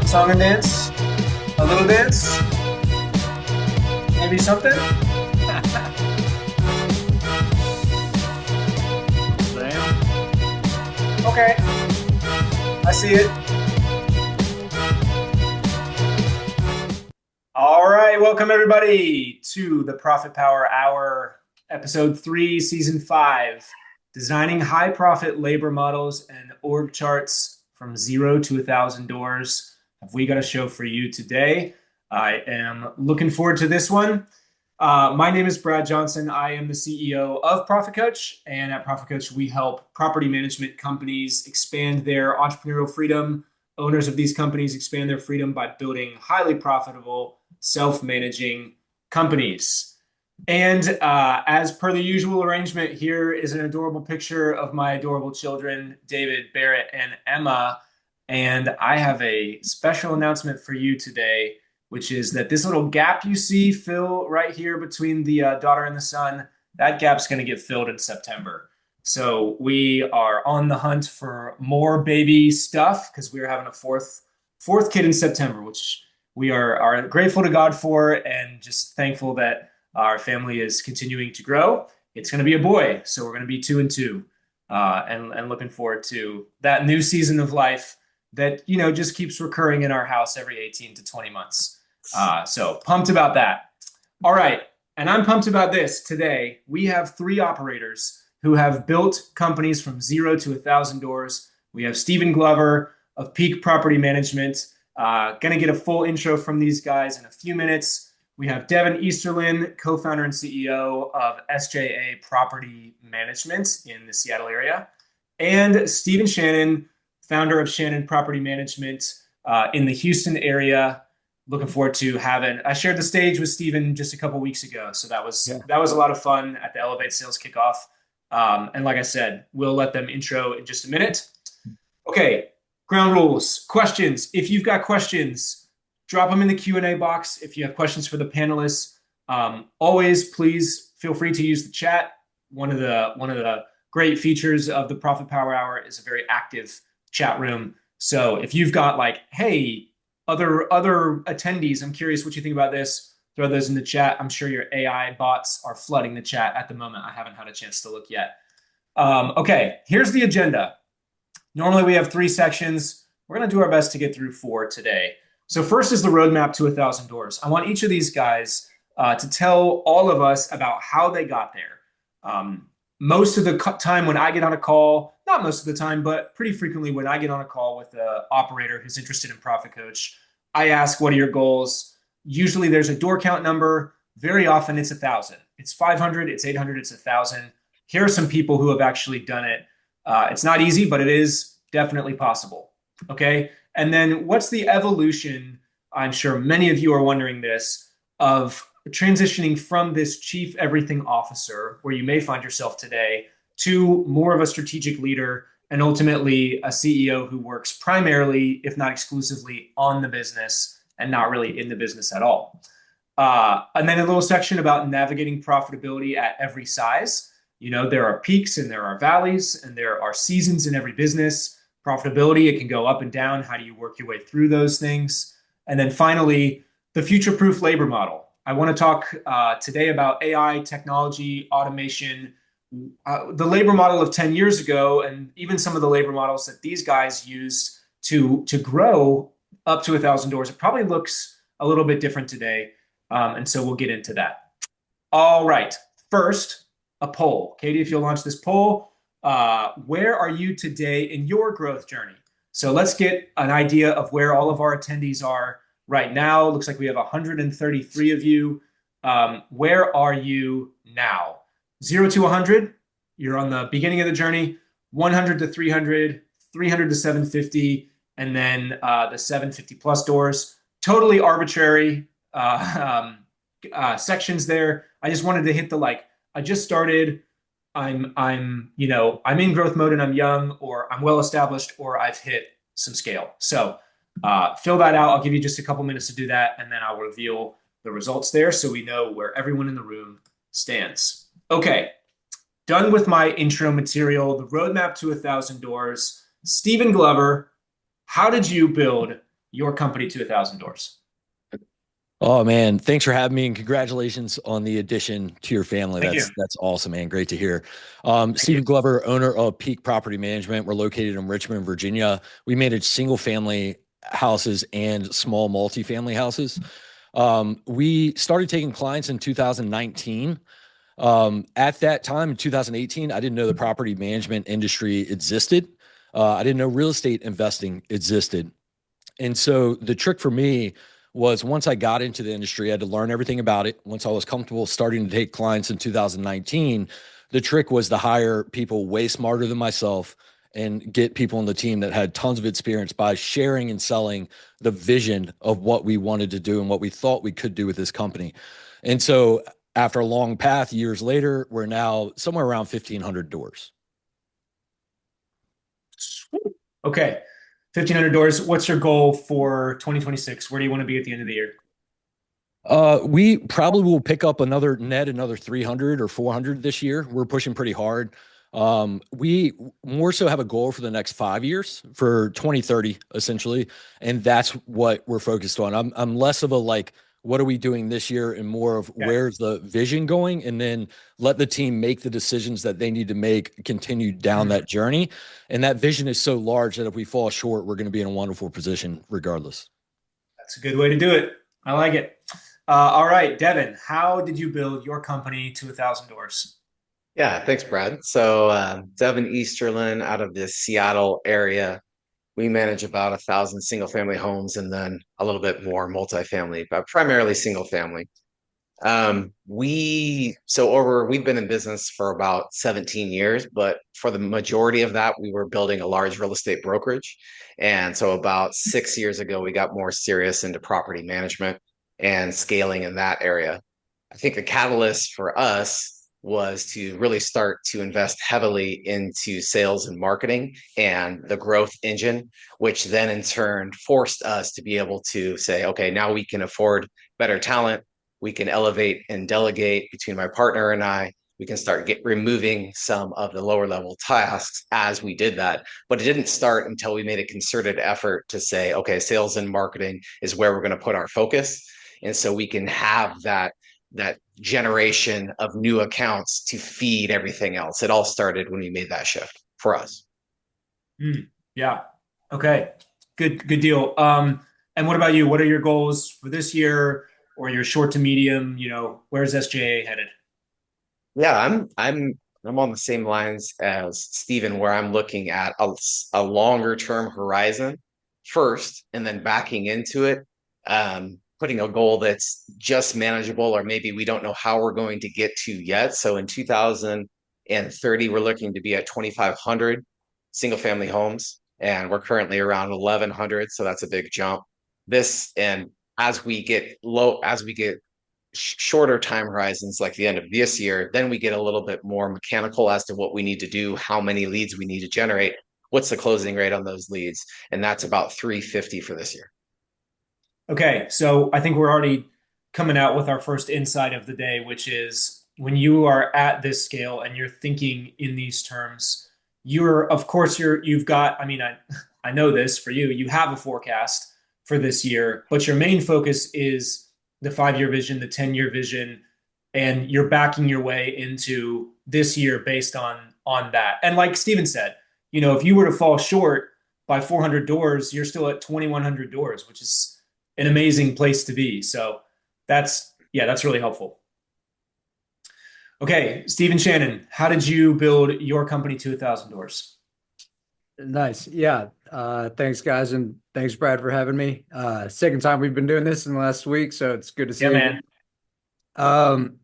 Song and dance? A little dance? Maybe something? Okay, I see it. All right, welcome everybody to the Profit Power Hour, episode 3, season 5, designing high profit labor models and org charts from 0 to 1,000 doors. Have we got a show for you today? I am looking forward to this one. My name is Brad Johnson. I am the CEO of Profit Coach, and at Profit Coach, we help property management companies expand their entrepreneurial freedom. Owners of these companies expand their freedom by building highly profitable, self-managing companies. And as per the usual arrangement, here is an adorable picture of my adorable children, David, Barrett, and Emma. And I have a special announcement for you today, which is that this little gap you see fill right here between the daughter and the son, that gap's going to get filled in September. So we are on the hunt for more baby stuff because we're having a fourth kid in September, which we are grateful to God for and just thankful that our family is continuing to grow. It's going to be a boy, so we're going to be 2 and 2, and looking forward to that new season of life that just keeps recurring in our house every 18 to 20 months. So pumped about that. All right, and I'm pumped about this today. We have 3 operators who have built companies from 0 to 1,000 doors. We have Stephen Glover of Peak Property Management. Going to get a full intro from these guys in a few minutes. We have Devin Easterlin, co-founder and CEO of SJA Property Management in the Seattle area, and Stephen Shannon, founder of Shannon Property Management in the Houston area. Looking forward to I shared the stage with Stephen just a couple weeks ago, so that was a lot of fun at the Elevate Sales Kickoff. And like I said, we'll let them intro in just a minute. Okay, ground rules, questions. If you've got questions, drop them in the Q&A box. If you have questions for the panelists, always please feel free to use the chat. One of the great features of the Profit Power Hour is a very active chat room. So if you've got hey, other attendees, I'm curious what you think about this, throw those in the chat. I'm sure your AI bots are flooding the chat at the moment. I haven't had a chance to look yet. Okay, here's the agenda. Normally we have 3 sections. We're going to do our best to get through 4 today. So first is the roadmap to 1,000 doors. I want each of these guys to tell all of us about how they got there. Most of the time when I get on a call, not most of the time, but pretty frequently when I get on a call with an operator who's interested in Profit Coach, I ask, what are your goals? Usually there's a door count number. Very often it's 1,000. It's 500, it's 800, it's 1,000. Here are some people who have actually done it. It's not easy, but it is definitely possible. Okay. And then what's the evolution? I'm sure many of you are wondering this, of transitioning from this chief everything officer, where you may find yourself today, to more of a strategic leader and ultimately a CEO who works primarily, if not exclusively, on the business and not really in the business at all. And then a little section about navigating profitability at every size. There are peaks and there are valleys and there are seasons in every business. Profitability, it can go up and down. How do you work your way through those things? And then finally, the future-proof labor model. I want to talk today about AI, technology, automation, the labor model of 10 years ago, and even some of the labor models that these guys used to grow up to 1,000 doors. It probably looks a little bit different today. And so we'll get into that. All right. First, a poll. Katie, if you'll launch this poll, where are you today in your growth journey? So let's get an idea of where all of our attendees are right now. Looks like we have 133 of you. Where are you now? 0 to 100, you're on the beginning of the journey. 100 to 300, 300 to 750, and then the 750 plus doors. Totally arbitrary sections there. I just wanted to hit I just started. I'm in growth mode and I'm young, or I'm well established, or I've hit some scale. So fill that out. I'll give you just a couple minutes to do that, and then I'll reveal the results there so we know where everyone in the room stands. Okay, done with my intro material, the roadmap to 1,000 doors. Stephen Glover, how did you build your company to 1,000 doors? Oh man, thanks for having me and congratulations on the addition to your family. Thank you. That's awesome, man. Great to hear. Thank you. Stephen Glover, owner of Peak Property Management. We're located in Richmond, Virginia. We manage single family houses and small multifamily houses. We started taking clients in 2019. At that time in 2018, I didn't know the property management industry existed. I didn't know real estate investing existed. And so the trick for me was once I got into the industry, I had to learn everything about it. Once I was comfortable starting to take clients in 2019, the trick was to hire people way smarter than myself and get people on the team that had tons of experience by sharing and selling the vision of what we wanted to do and what we thought we could do with this company. And so after a long path, years later, we're now somewhere around 1,500 doors. Okay. 1,500 doors. What's your goal for 2026? Where do you want to be at the end of the year? We probably will pick up another 300 or 400 this year. We're pushing pretty hard. We more so have a goal for the next 5 years for 2030, essentially. And that's what we're focused on. I'm less of a like, what are we doing this year and more of Okay. where's the vision going? And then let the team make the decisions that they need to make, continue down Mhm. that journey. And that vision is so large that if we fall short, we're going to be in a wonderful position regardless. That's a good way to do it. I like it. All right, Devin, how did you build your company to 1,000 doors? Yeah, thanks, Brad. So, Devin Easterlin out of the Seattle area. We manage about 1,000 single family homes and then a little bit more multifamily, but primarily single family. We've been in business for about 17 years, but for the majority of that, we were building a large real estate brokerage. And so about 6 years ago, we got more serious into property management and scaling in that area. I think the catalyst for us was to really start to invest heavily into sales and marketing and the growth engine, which then in turn forced us to be able to say, okay, now we can afford better talent. We can elevate and delegate between my partner and I. We can start removing some of the lower level tasks as we did that. But it didn't start until we made a concerted effort to say, okay, sales and marketing is where we're going to put our focus. And so we can have that generation of new accounts to feed everything else. It all started when we made that shift for us. Yeah. Okay. Good deal. And what about you? What are your goals for this year or your short to medium? Where's SJA headed? Yeah, I'm on the same lines as Steven, where I'm looking at a longer term horizon first, and then backing into it, putting a goal that's just manageable, or maybe we don't know how we're going to get to yet. So in 2030, we're looking to be at 2,500 single family homes, and we're currently around 1,100, so that's a big jump. This and as we get shorter time horizons like the end of this year, then we get a little bit more mechanical as to what we need to do, how many leads we need to generate, what's the closing rate on those leads, and that's about 350 for this year. Okay, so I think we're already coming out with our first insight of the day, which is when you are at this scale and you're thinking in these terms, of course you've got, I mean, I know this for you, you have a forecast for this year, but your main focus is the 5 year vision, the 10 year vision, and you're backing your way into this year based on that. And like Steven said, if you were to fall short by 400 doors, you're still at 2,100 doors, which is an amazing place to be. So that's really helpful. Okay, Steve and Shannon, how did you build your company to 1,000 doors? Nice. Yeah. Thanks, guys. And thanks, Brad, for having me. Second time we've been doing this in the last week, so it's good to see Yeah, you again. man. Um,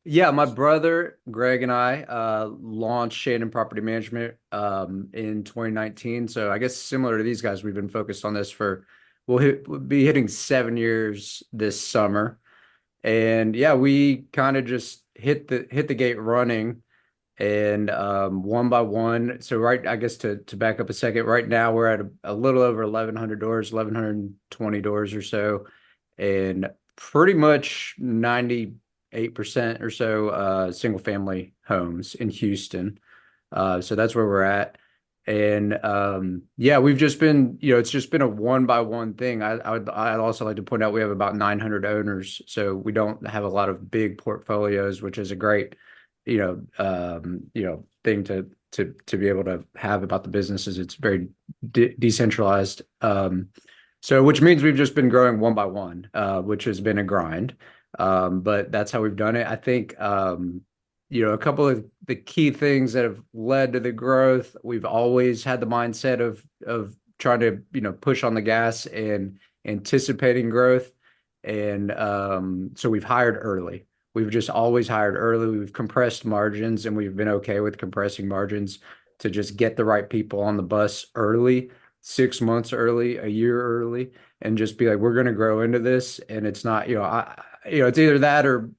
yeah, my brother, Greg, and I launched Shannon Property Management in 2019. So I guess similar to these guys, we've been focused on this we'll be hitting 7 years this summer. And yeah, we kind of just hit the gate running and one by one. So right, I guess to back up a second, right now we're at a little over 1,100 doors, 1,120 doors or so, and pretty much 98% or so single family homes in Houston. So that's where we're at. And yeah, we've just been, it's just been a one by one thing. I'd also like to point out we have about 900 owners, so we don't have a lot of big portfolios, which is a great, thing to be able to have about the businesses. It's very decentralized. So which means we've just been growing one by one, which has been a grind. But that's how we've done it. I think a couple of the key things that have led to the growth, we've always had the mindset of trying to, push on the gas and anticipating growth. And so we've hired early. We've just always hired early. We've compressed margins, and we've been okay with compressing margins to just get the right people on the bus early, 6 months early, a year early, and just be like, we're going to grow into this. And it's not, it's either that or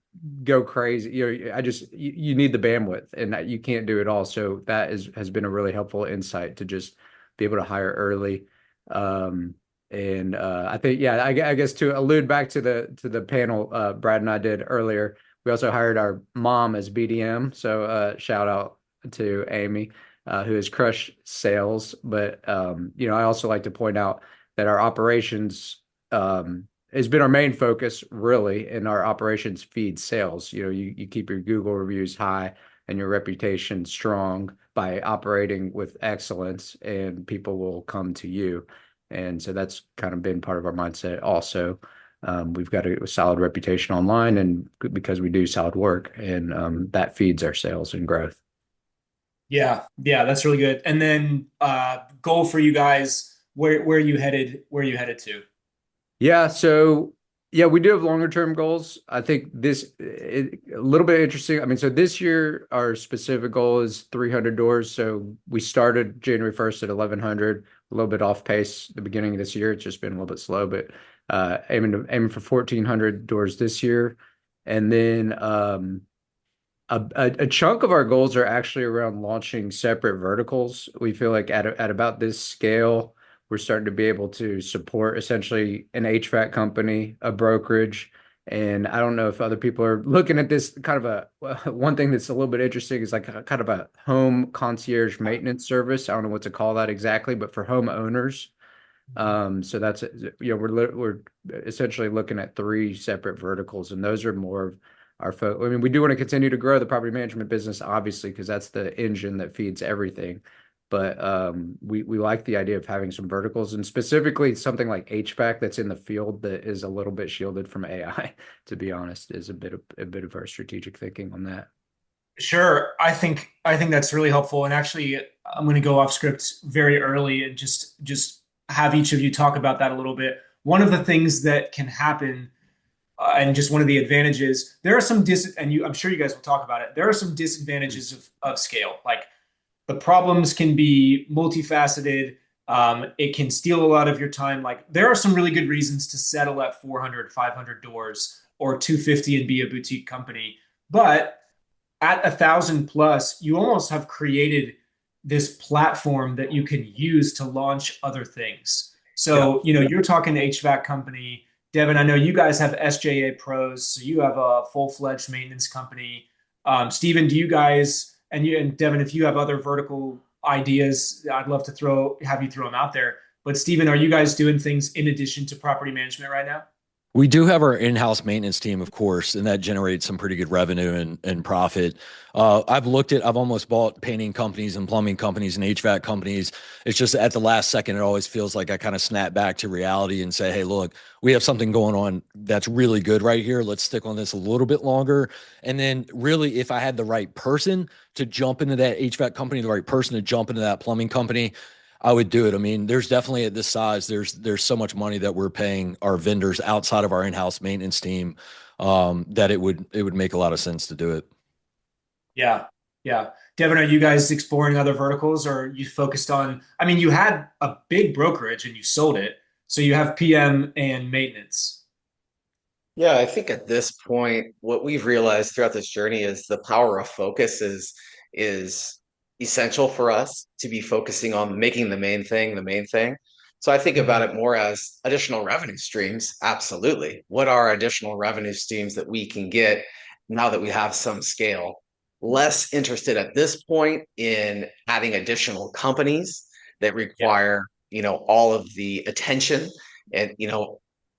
go crazy. You need the bandwidth, and you can't do it all. So that has been a really helpful insight to just be able to hire early. And I think, yeah, I guess to allude back to the panel Brad and I did earlier, we also hired our mom as BDM. So shout out to Amy, who has crushed sales. But I also like to point out that our operations has been our main focus, really, and our operations feed sales. You keep your Google reviews high and your reputation strong by operating with excellence, and people will come to you. And so that's kind of been part of our mindset also. We've got a solid reputation online, and because we do solid work, and that feeds our sales and growth. Yeah, yeah, that's really good. And then goal for you guys, where are you headed? Where are you headed to? Yeah, so yeah, we do have longer term goals. I think a little bit interesting. I mean, so this year our specific goal is 300 doors. So we started January 1st at 1100, a little bit off pace the beginning of this year. It's just been a little bit slow, but aiming for 1400 doors this year. And then a chunk of our goals are actually around launching separate verticals. We feel like at about this scale, we're starting to be able to support essentially an HVAC company, a brokerage. And I don't know if other people are looking at this kind of one thing that's a little bit interesting is like kind of a home concierge maintenance service. I don't know what to call that exactly, but for home owners. So that's, we're essentially looking at three separate verticals, and those are more of I mean, we do want to continue to grow the property management business, obviously, because that's the engine that feeds everything. But we like the idea of having some verticals, and specifically something like HVAC that's in the field that is a little bit shielded from AI, to be honest, is a bit of our strategic thinking on that. Sure. I think that's really helpful. And actually, I'm going to go off script very early and just have each of you talk about that a little bit. One of the things that can happen, and just one of the advantages, there are some and I'm sure you guys will talk about it. There are some disadvantages of scale. Like the problems can be multifaceted. It can steal a lot of your time. Like there are some really good reasons to settle at 400, 500 doors or 250 and be a boutique company. But at 1,000 plus, you almost have created this platform that you can use to launch other things. Yeah. So, you're talking to HVAC company. Devin, I know you guys have SJA Pros, so you have a full-fledged maintenance company. Stephen, do you guys, and Devin, if you have other vertical ideas, I'd love to have you throw them out there. But Stephen, are you guys doing things in addition to property management right now? We do have our in-house maintenance team, of course, and that generates some pretty good revenue and profit. I've almost bought painting companies and plumbing companies and HVAC companies. It's just at the last second, it always feels like I kind of snap back to reality and say, hey, look, we have something going on that's really good right here. Let's stick on this a little bit longer. And then really, if I had the right person to jump into that HVAC company, the right person to jump into that plumbing company, I would do it. I mean, there's definitely at this size, there's so much money that we're paying our vendors outside of our in-house maintenance team, that it would make a lot of sense to do it. Yeah. Yeah. Devin, are you guys exploring other verticals or you focused on, I mean, you had a big brokerage and you sold it. So you have PM and maintenance. Yeah, I think at this point, what we've realized throughout this journey is the power of focus is essential for us to be focusing on making the main thing the main thing. So I think about it more as additional revenue streams. Absolutely. What are additional revenue streams that we can get now that we have some scale? less interested at this point in adding additional companies that require, all of the attention. And,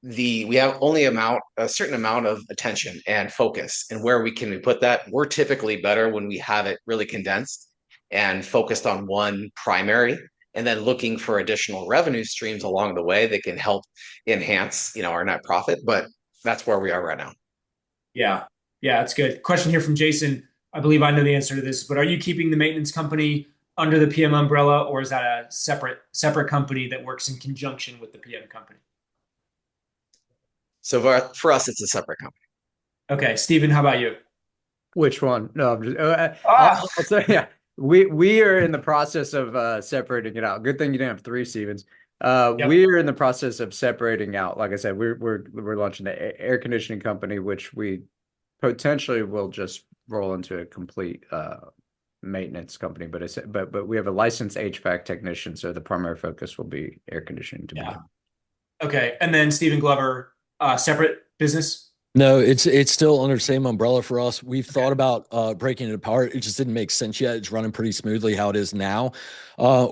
we have only a certain amount of attention and focus, and where we put that. We're typically better when we have it really condensed and focused on one primary, and then looking for additional revenue streams along the way that can help enhance, our net profit. But that's where we are right now. Yeah. Yeah, that's good. Question here from Jason. I believe I know the answer to this, but are you keeping the maintenance company under the PM umbrella, or is that a separate company that works in conjunction with the PM company? So for us, it's a separate company. Okay, Stephen, how about you? Which one? No, I'm just, Ah, I'll say, yeah, we are in the process of separating it out. Good thing you didn't have three Stevens. yep. We are in the process of separating out. Like I said, we're launching the air conditioning company, which we potentially will just roll into a complete maintenance company. But we have a licensed HVAC technician, so the primary focus will be air conditioning to begin. Okay, and then Stephen Glover, separate business. No, it's still under the same umbrella for us. We've thought about breaking it apart. It just didn't make sense yet. It's running pretty smoothly how it is now.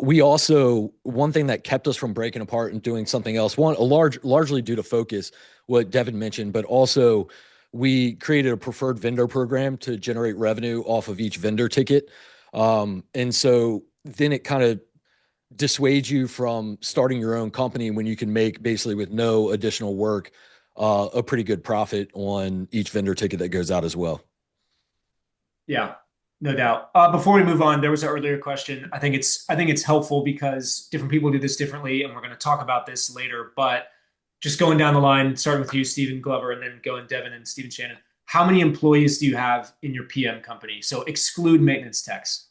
We also, one thing that kept us from breaking apart and doing something else, largely due to focus, what Devin mentioned, but also we created a preferred vendor program to generate revenue off of each vendor ticket. And so then it kind of dissuades you from starting your own company when you can make basically with no additional work a pretty good profit on each vendor ticket that goes out as well. Yeah, no doubt. Before we move on, there was an earlier question. I think it's helpful because different people do this differently, and we're going to talk about this later. But just going down the line, starting with you, Stephen Glover, and then going Devin and Stephen Shannon. How many employees do you have in your PM company? So exclude maintenance techs.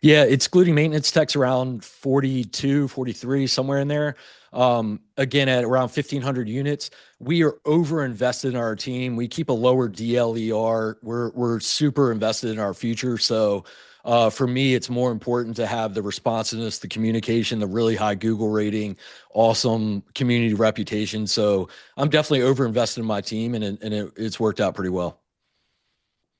Yeah, excluding maintenance techs around 42, 43, somewhere in there. Again, at around 1,500 units. We are over invested in our team. We keep a lower DLER. We're super invested in our future. So for me, it's more important to have the responsiveness, the communication, the really high Google rating, awesome community reputation. So I'm definitely over invested in my team, and it's worked out pretty well.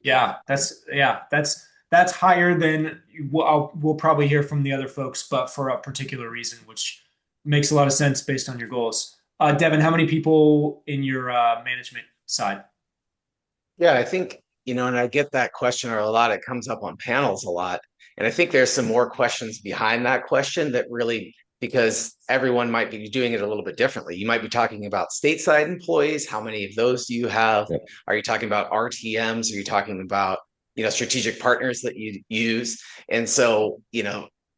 Yeah, that's higher than we'll probably hear from the other folks, but for a particular reason, which makes a lot of sense based on your goals. Devin, how many people in your management side? Yeah, I think, and I get that question or a lot. It comes up on panels a lot. And I think there's some more questions behind that question that really, because everyone might be doing it a little bit differently. You might be talking about stateside employees. How many of those do you have? Yep. Are you talking about RTMs? Are you talking about, strategic partners that you use? And so,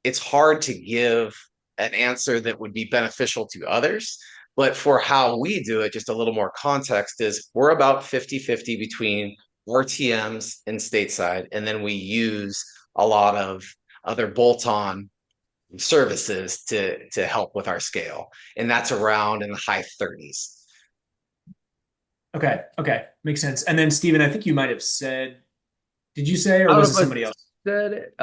it's hard to give an answer that would be beneficial to others. But for how we do it, just a little more context is we're about 50-50 between RTMs and stateside. And then we use a lot of other bolt-on services to help with our scale. And that's around in the high 30s. Okay, makes sense. And then Stephen, I think you might have said, did you say, or I don't was know it if I somebody else? said it.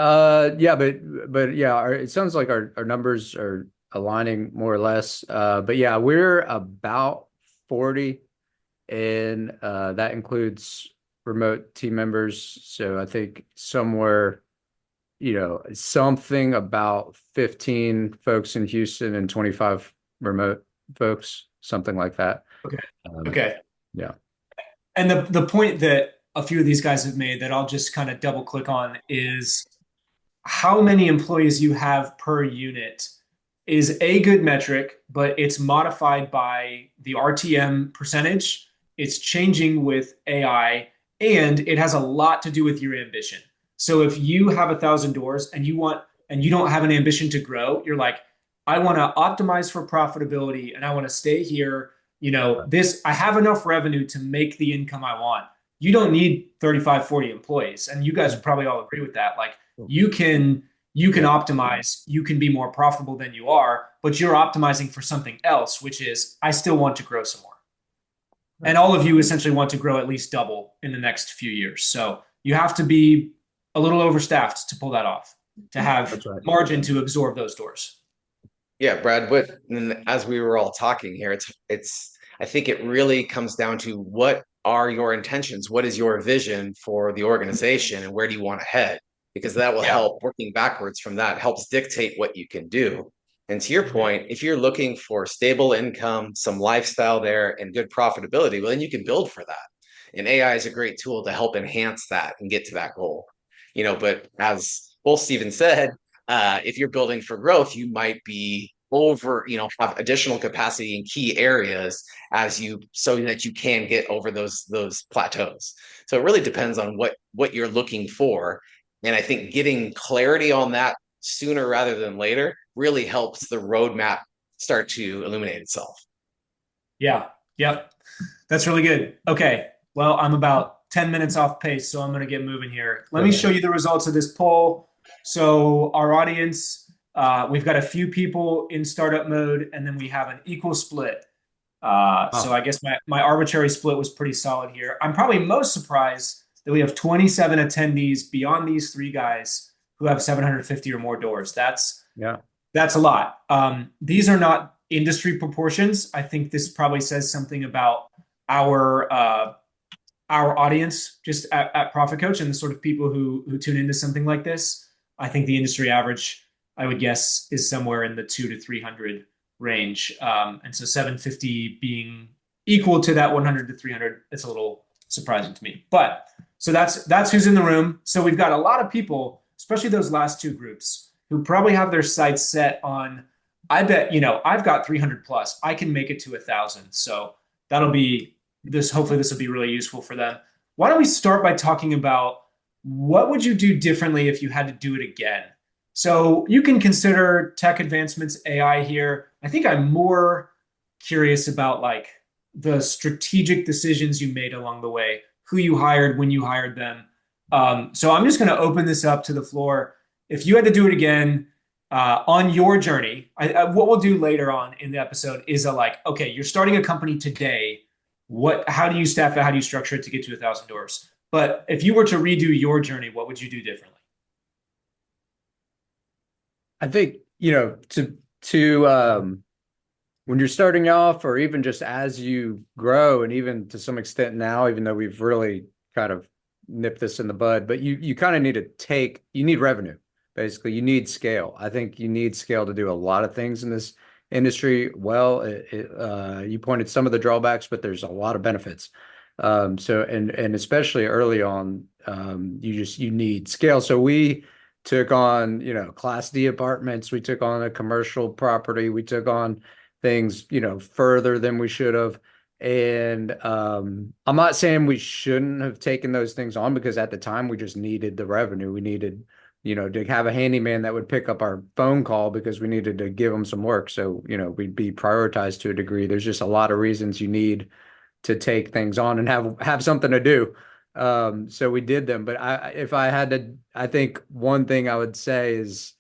Yeah, but yeah, it sounds like our numbers are aligning more or less. But yeah, we're about 40, and that includes remote team members. So I think somewhere, something about 15 folks in Houston and 25 remote folks, something like that. Okay. Um, Okay. yeah. And the point that a few of these guys have made that I'll just kind of double click on is how many employees you have per unit is a good metric, but it's modified by the RTM percentage. It's changing with AI, and it has a lot to do with your ambition. So if you have 1,000 doors and you don't have an ambition to grow, you're like, I want to optimize for profitability and I want to stay here. I have enough revenue to make the income I want. You don't need 35, 40 employees. And you guys would probably all agree with that. Like you can optimize, you can be more profitable than you are, but you're optimizing for something else, which is I still want to grow some more. And all of you essentially want to grow at least double in the next few years. So you have to be a little overstaffed to pull that off, to have margin to absorb those doors. Yeah, Brad, as we were all talking here, it's I think it really comes down to what are your intentions? What is your vision for the organization and where do you want to head? Because that will Yeah. help, working backwards from that helps dictate what you can do. And to your point, if you're looking for stable income, some lifestyle there, and good profitability, well, then you can build for that. And AI is a great tool to help enhance that and get to that goal. But as both Stephen said, if you're building for growth, you might be have additional capacity in key areas so that you can get over those plateaus. So it really depends on what you're looking for. And I think getting clarity on that sooner rather than later really helps the roadmap start to illuminate itself. Yeah. Yep. That's really good. Okay. Well, I'm about 10 minutes off pace, so I'm going to get moving here. Let me show you the results of this poll. So our audience, we've got a few people in startup mode, and then we have an equal split. So I guess my arbitrary split was pretty solid here. I'm probably most surprised that we have 27 attendees beyond these three guys who have 750 or more doors. That's a lot. These are not industry proportions. I think this probably says something about our audience just at Profit Coach and the sort of people who tune into something like this. I think the industry average, I would guess, is somewhere in the 200 to 300 range. And so 750 being equal to that 100 to 300, it's a little surprising to me. But so that's who's in the room. So we've got a lot of people, especially those last two groups, who probably have their sights set on, I bet, I've got 300 plus. I can make it to 1,000. So that'll be this. Hopefully this will be really useful for them. Why don't we start by talking about what would you do differently if you had to do it again? So you can consider tech advancements, AI here. I think I'm more curious about like the strategic decisions you made along the way, who you hired, when you hired them. So I'm just going to open this up to the floor. If you had to do it again on your journey, what we'll do later on in the episode is okay, you're starting a company today. How do you staff it? How do you structure it to get to 1,000 doors? But if you were to redo your journey, what would you do differently? I think, when you're starting off, or even just as you grow, and even to some extent now, even though we've really kind of nipped this in the bud, but you kind of you need revenue. Basically, you need scale. I think you need scale to do a lot of things in this industry. Well, you pointed some of the drawbacks, but there's a lot of benefits. And especially early on, you need scale. So we took on, Class D apartments. We took on a commercial property. We took on things, further than we should have. And I'm not saying we shouldn't have taken those things on, because at the time we just needed the revenue. We needed, to have a handyman that would pick up our phone call because we needed to give them some work. So, we'd be prioritized to a degree. There's just a lot of reasons you need to take things on and have something to do. So we did them. But if I had to, I think one thing I would say is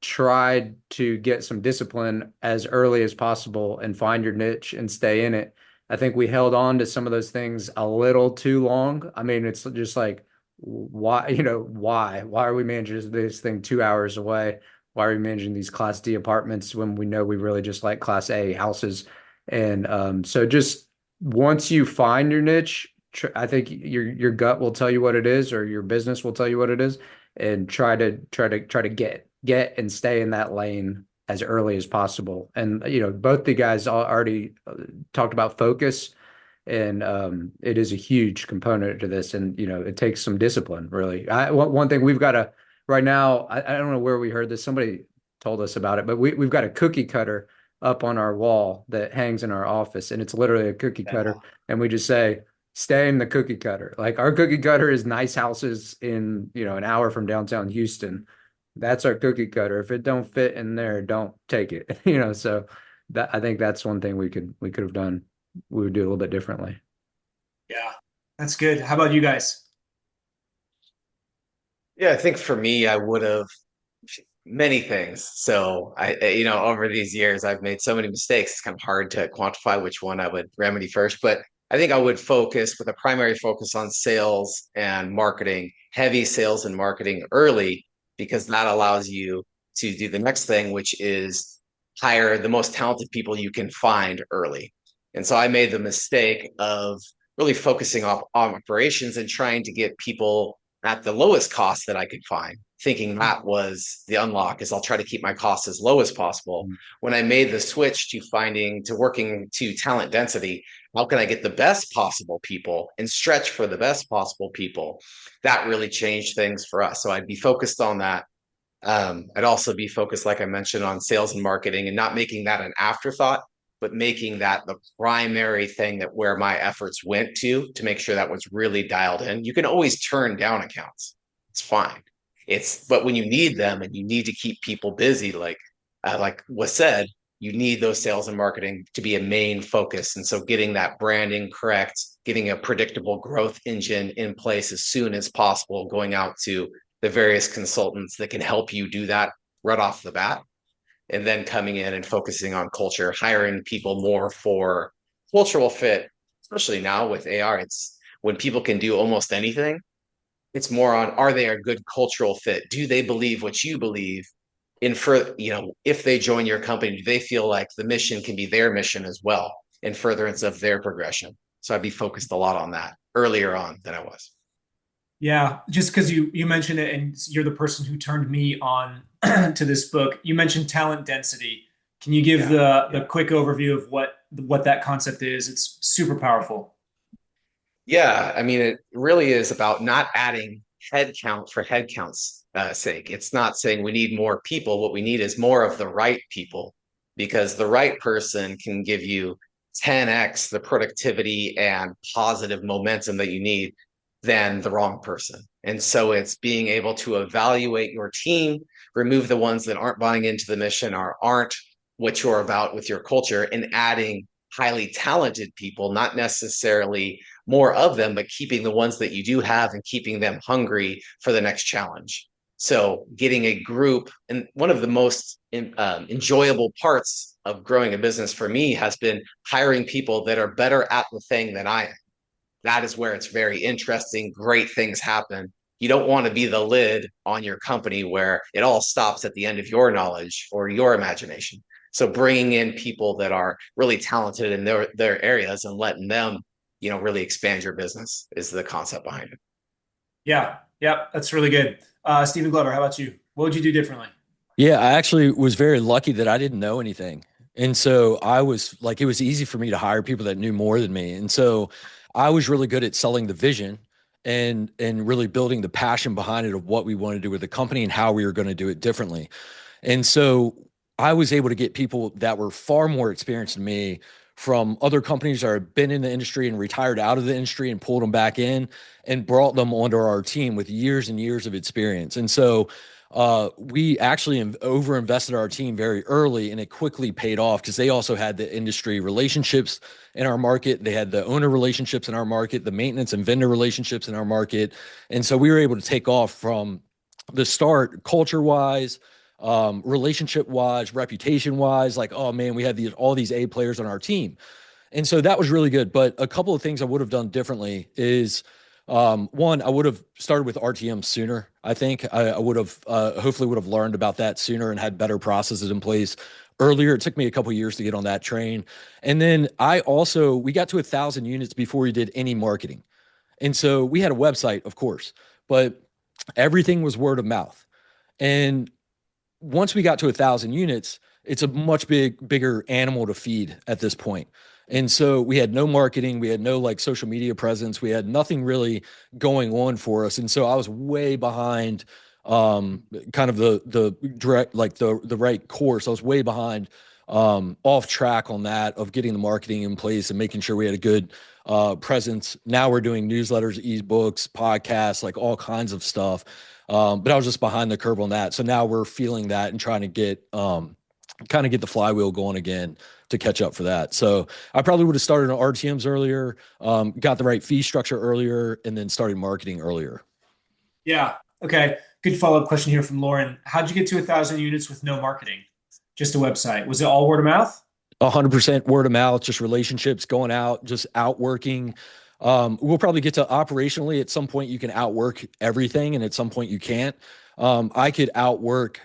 try to get some discipline as early as possible and find your niche and stay in it. I think we held on to some of those things a little too long. I mean, it's just like, why are we managing this thing 2 hours away? Why are we managing these Class D apartments when we know we really just like Class A houses? And so just once you find your niche, I think your gut will tell you what it is, or your business will tell you what it is, and try to get and stay in that lane as early as possible. And both the guys already talked about focus, and it is a huge component to this. And it takes some discipline, really. One thing we've got to right now. I don't know where we heard this. Somebody told us about it, but we've got a cookie cutter up on our wall that hangs in our office, and it's literally a cookie cutter. And we just say, stay in the cookie cutter. Like, our cookie cutter is nice houses in, an hour from downtown Houston. That's our cookie cutter. If it don't fit in there, don't take it. So I think that's one thing we could have done. We would do a little bit differently. Yeah, that's good. How about you guys? Yeah, I think for me, I would have many things. So over these years, I've made so many mistakes. It's kind of hard to quantify which one I would remedy first, but I think I would focus with a primary focus on sales and marketing, heavy sales and marketing early, because that allows you to do the next thing, which is hire the most talented people you can find early. And so I made the mistake of really focusing on operations and trying to get people at the lowest cost that I could find, thinking that was the unlock is I'll try to keep my costs as low as possible. When I made the switch to working to talent density, how can I get the best possible people and stretch for the best possible people? That really changed things for us. So I'd be focused on that. I'd also be focused, like I mentioned, on sales and marketing and not making that an afterthought, but making that the primary thing that where my efforts went to make sure that was really dialed in. You can always turn down accounts. It's fine. But when you need them and you need to keep people busy, like was said, you need those sales and marketing to be a main focus. And so getting that branding correct, getting a predictable growth engine in place as soon as possible, going out to the various consultants that can help you do that right off the bat, and then coming in and focusing on culture, hiring people more for cultural fit, especially now with AR. It's when people can do almost anything, it's more on, are they a good cultural fit? Do they believe what you believe? If they join your company, do they feel like the mission can be their mission as well in furtherance of their progression? So I'd be focused a lot on that earlier on than I was. Yeah, just because you mentioned it and you're the person who turned me on to this book. You mentioned talent density. Can you give the quick overview of what that concept is? It's super powerful. Yeah, I mean, it really is about not adding headcount for headcount's sake. It's not saying we need more people. What we need is more of the right people, because the right person can give you 10x the productivity and positive momentum that you need than the wrong person. And so it's being able to evaluate your team, remove the ones that aren't buying into the mission or aren't what you're about with your culture, and adding highly talented people, not necessarily more of them, but keeping the ones that you do have and keeping them hungry for the next challenge. So getting a group, and one of the most enjoyable parts of growing a business for me has been hiring people that are better at the thing than I am. That is where it's very interesting. Great things happen. You don't want to be the lid on your company where it all stops at the end of your knowledge or your imagination. So bringing in people that are really talented in their areas and letting them, really expand your business is the concept behind it. Yeah, yeah, that's really good. Stephen Glover, how about you? What would you do differently? Yeah, I actually was very lucky that I didn't know anything. And so I was like, it was easy for me to hire people that knew more than me. And so I was really good at selling the vision and really building the passion behind it of what we want to do with the company and how we were going to do it differently. And so I was able to get people that were far more experienced than me from other companies that had been in the industry and retired out of the industry and pulled them back in and brought them onto our team with years and years of experience. And so we actually over invested our team very early, and it quickly paid off because they also had the industry relationships in our market. They had the owner relationships in our market, the maintenance and vendor relationships in our market. And so we were able to take off from the start culture wise, relationship wise, reputation wise, like, oh man, we had all these A players on our team. And so that was really good. But a couple of things I would have done differently is one, I would have started with RTM sooner. I think I would have hopefully would have learned about that sooner and had better processes in place earlier. It took me a couple of years to get on that train. And then we got to 1,000 units before we did any marketing. And so we had a website, of course, but everything was word of mouth. And once we got to 1,000 units, it's a much bigger animal to feed at this point. And so we had no marketing, we had no like social media presence, we had nothing really going on for us. And so I was way behind kind of the direct, like the right course. I was way behind off track on that of getting the marketing in place and making sure we had a good presence. Now we're doing newsletters, ebooks, podcasts, like all kinds of stuff. But I was just behind the curve on that. So now we're feeling that and trying to get kind of get the flywheel going again to catch up for that. So I probably would have started on RTMs earlier, got the right fee structure earlier, and then started marketing earlier. Yeah. Okay. Good follow-up question here from Lauren. How'd you get to 1,000 units with no marketing? Just a website. Was it all word of mouth? 100% word of mouth, just relationships going out, just outworking. We'll probably get to operationally at some point you can outwork everything, and at some point you can't. I could outwork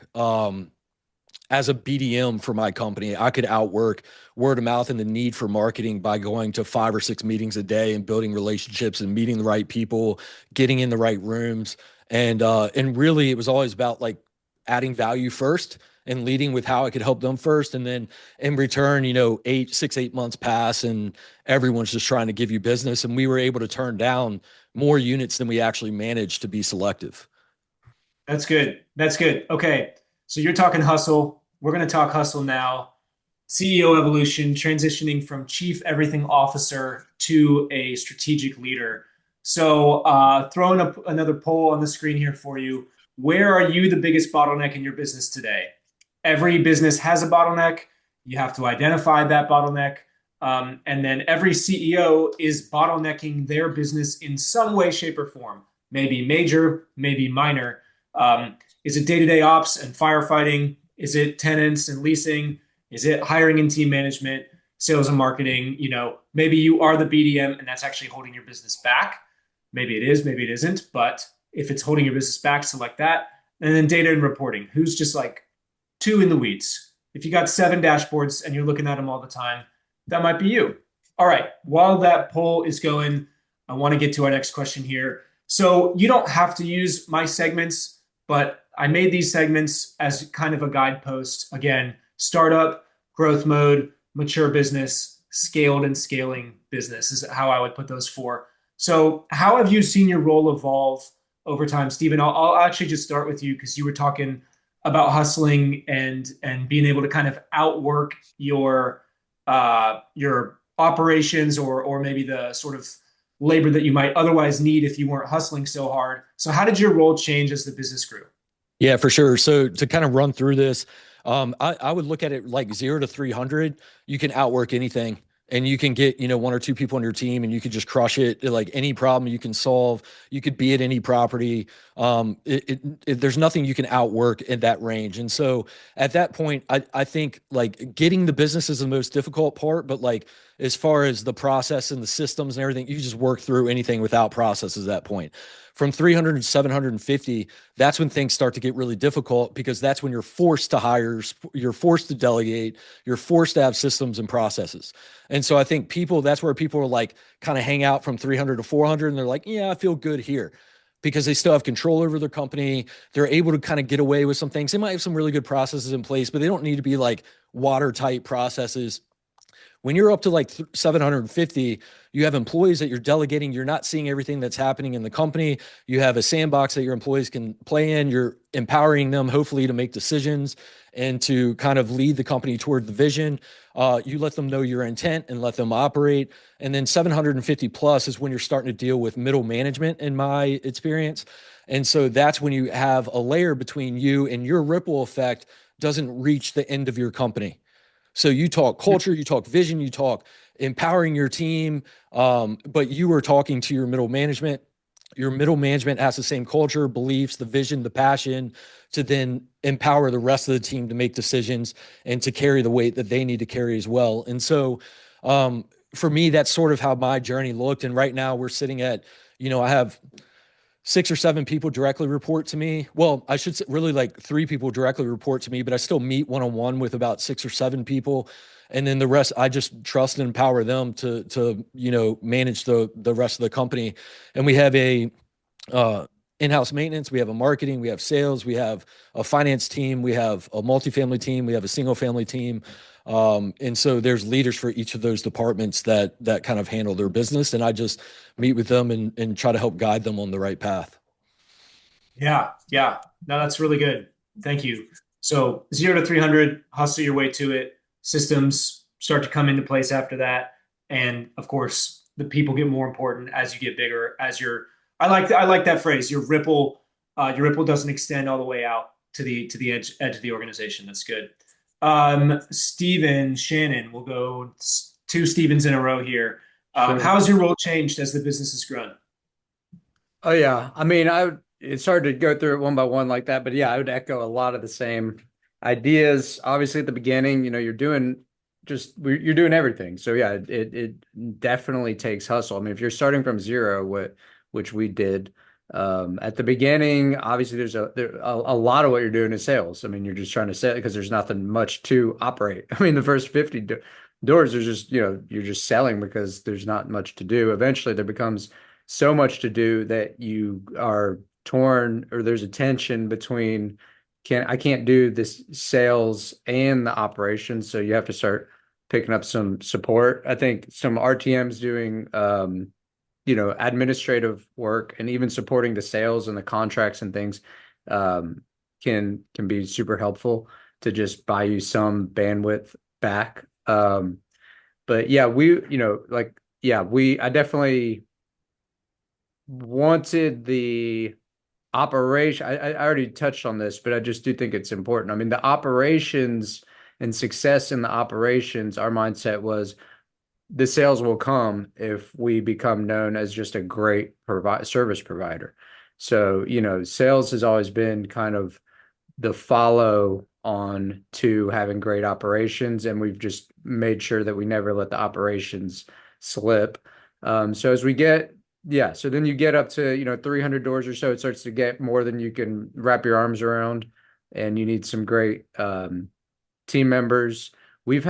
as a BDM for my company, I could outwork word of mouth and the need for marketing by going to 5 or 6 meetings a day and building relationships and meeting the right people, getting in the right rooms. And really it was always about like adding value first and leading with how I could help them first. And then in return, 8 months pass and everyone's just trying to give you business. And we were able to turn down more units than we actually managed to be selective. That's good. That's good. Okay. So you're talking hustle. We're going to talk hustle now. CEO evolution, transitioning from chief everything officer to a strategic leader. So, throwing up another poll on the screen here for you. Where are you the biggest bottleneck in your business today? Every business has a bottleneck. You have to identify that bottleneck. And then every CEO is bottlenecking their business in some way, shape, or form. Maybe major, maybe minor. Is it day-to-day ops and firefighting? Is it tenants and leasing? Is it hiring and team management, sales and marketing? Maybe you are the BDM and that's actually holding your business back. Maybe it is, maybe it isn't. But if it's holding your business back, select that. And then data and reporting. Who's just like too in the weeds? If you got 7 dashboards and you're looking at them all the time, that might be you. All right. While that poll is going, I want to get to our next question here. So you don't have to use my segments, but I made these segments as kind of a guidepost. Again, startup, growth mode, mature business, scaled and scaling business is how I would put those four. So how have you seen your role evolve over time? Stephen, I'll actually just start with you because you were talking about hustling and being able to kind of outwork your operations or maybe the sort of labor that you might otherwise need if you weren't hustling so hard. So how did your role change as the business grew? Yeah, for sure. So to kind of run through this, I would look at it like 0 to 300. You can outwork anything, and you can get 1 or 2 people on your team, and you could just crush it. Like any problem you can solve, you could be at any property. There's nothing you can outwork in that range. And so at that point, I think like getting the business is the most difficult part, but like as far as the process and the systems and everything, you just work through anything without processes at that point. From 300 to 750, that's when things start to get really difficult because that's when you're forced to hire, you're forced to delegate, you're forced to have systems and processes. And so I think that's where people are like kind of hang out from 300 to 400 and they're like, yeah, I feel good here because they still have control over their company. They're able to kind of get away with some things. They might have some really good processes in place, but they don't need to be like watertight processes. When you're up to like 750, you have employees that you're delegating. You're not seeing everything that's happening in the company. You have a sandbox that your employees can play in. You're empowering them, hopefully, to make decisions and to kind of lead the company toward the vision. You let them know your intent and let them operate. And then 750 plus is when you're starting to deal with middle management, in my experience. And so that's when you have a layer between you and your ripple effect doesn't reach the end of your company. So you talk culture, you talk vision, you talk empowering your team, but you are talking to your middle management. Your middle management has the same culture, beliefs, the vision, the passion to then empower the rest of the team to make decisions and to carry the weight that they need to carry as well. And so for me, that's sort of how my journey looked. And right now we're sitting at, I have 6 or 7 people directly report to me. Well, I should say really like 3 people directly report to me, but I still meet one-on-one with about 6 or 7 people. And then the rest, I just trust and empower them to manage the rest of the company. And we have a in-house maintenance, we have a marketing, we have sales, we have a finance team, we have a multifamily team, we have a single family team. And so there's leaders for each of those departments that kind of handle their business. And I just meet with them and try to help guide them on the right path. Yeah, yeah. No, that's really good. Thank you. So 0 to 300, hustle your way to it. Systems start to come into place after that, and of course, the people get more important as you get bigger. I like that phrase. Your ripple doesn't extend all the way out to the edge of the organization. That's good. Steven, Shannon, we'll go 2 Stevens in a row here. Sure. How's your role changed as the business has grown? Oh yeah. I mean, it's hard to go through it one by one like that, but yeah, I would echo a lot of the same ideas. Obviously at the beginning, you're doing everything. So yeah, it definitely takes hustle. I mean, if you're starting from zero, which we did, At the beginning, obviously, a lot of what you're doing is sales. I mean, you're just trying to sell because there's nothing much to operate. I mean, the first 50 doors are just, you're just selling because there's not much to do. Eventually, there becomes so much to do that you are torn, or there's a tension between I can't do this sales and the operations, so you have to start picking up some support. I think some RTMs doing administrative work and even supporting the sales and the contracts and things um, can be super helpful to just buy you some bandwidth back. But yeah, I definitely wanted the operation. I already touched on this, but I just do think it's important. I mean, the operations and success in the operations, our mindset was the sales will come if we become known as just a great service provider. So, sales has always been kind of the follow on to having great operations, and we've just made sure that we never let the operations slip. So as we get, yeah, so then you get up to, 300 doors or so, it starts to get more than you can wrap your arms around, and you need some great team members. One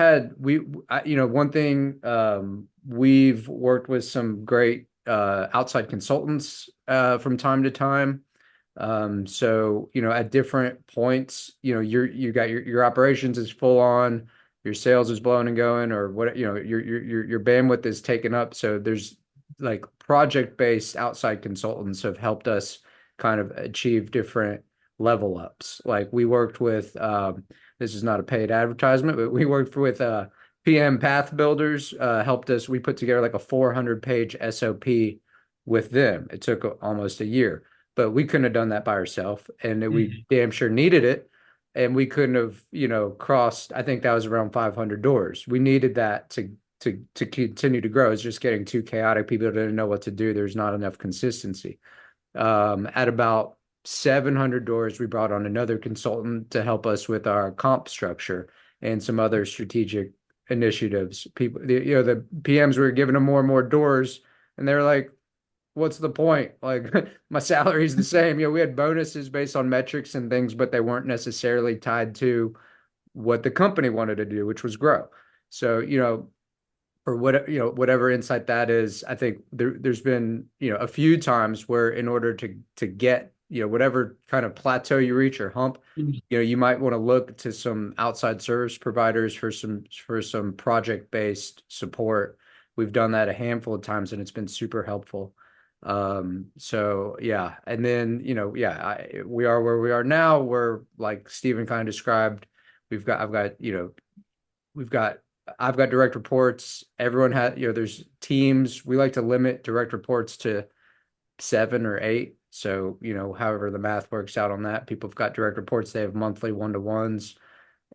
thing, we've worked with some great outside consultants from time to time. So, at different points, you got your operations is full on, your sales is blowing and going, or what, your bandwidth is taken up. So there's like project-based outside consultants have helped us kind of achieve different level ups. Like we worked with this is not a paid advertisement, but we worked with PM Path Builders, helped us. We put together like a 400-page SOP with them. It took almost a year, but we couldn't have done that by ourselves, and we damn sure needed it. And we couldn't have, crossed. I think that was around 500 doors. We needed that to continue to grow. It's just getting too chaotic. People didn't know what to do. There's not enough consistency. At about 700 doors, we brought on another consultant to help us with our comp structure and some other strategic initiatives. The PMs were giving them more and more doors, and they're like, what's the point? Like my salary is the same. We had bonuses based on metrics and things, but they weren't necessarily tied to what the company wanted to do, which was grow. So, or whatever insight that is, I think there's been, a few times where in order to get, whatever kind of plateau you reach or hump, you might want to look to some outside service providers for some project-based support. We've done that a handful of times and it's been super helpful. So yeah, and then, we are where we are now. We're like Stephen kind of described. We've got I've got direct reports. Everyone has, there's teams. We like to limit direct reports to 7 or 8. So, however the math works out on that, people have got direct reports. They have monthly one-to-ones,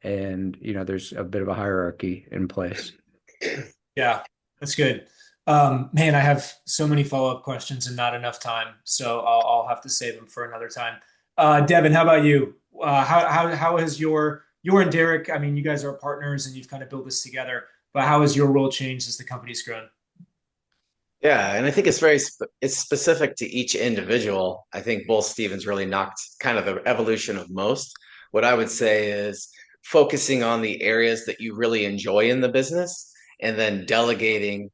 and, there's a bit of a hierarchy in place. Yeah, that's good. Man, I have so many follow-up questions and not enough time, so I'll have to save them for another time. Devin, how about you? How has your and Derek? I mean, you guys are partners and you've kind of built this together, but how has your role changed as the company's grown? Yeah, and I think it's specific to each individual. I think both Stevens really knocked kind of the evolution of most. What I would say is focusing on the areas that you really enjoy in the business and then elevating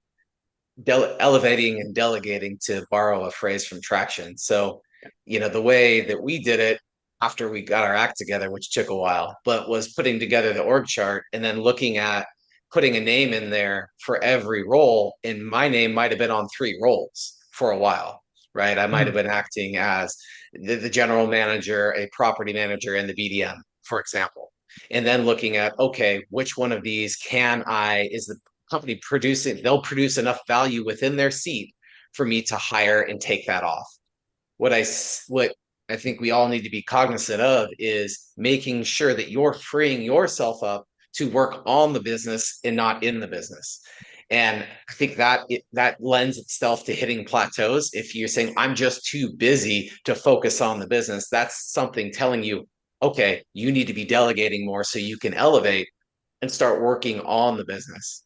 and delegating, to borrow a phrase from Traction. So, the way that we did it after we got our act together, which took a while, but was putting together the org chart and then looking at putting a name in there for every role. And my name might have been on 3 roles for a while, right? I might have been acting as the general manager, a property manager, and the BDM, for example. And then looking at, okay, which one of these is the company producing, they'll produce enough value within their seat for me to hire and take that off. What I think we all need to be cognizant of is making sure that you're freeing yourself up to work on the business and not in the business. And I think that lends itself to hitting plateaus. If you're saying I'm just too busy to focus on the business, that's something telling you, okay, you need to be delegating more so you can elevate and start working on the business.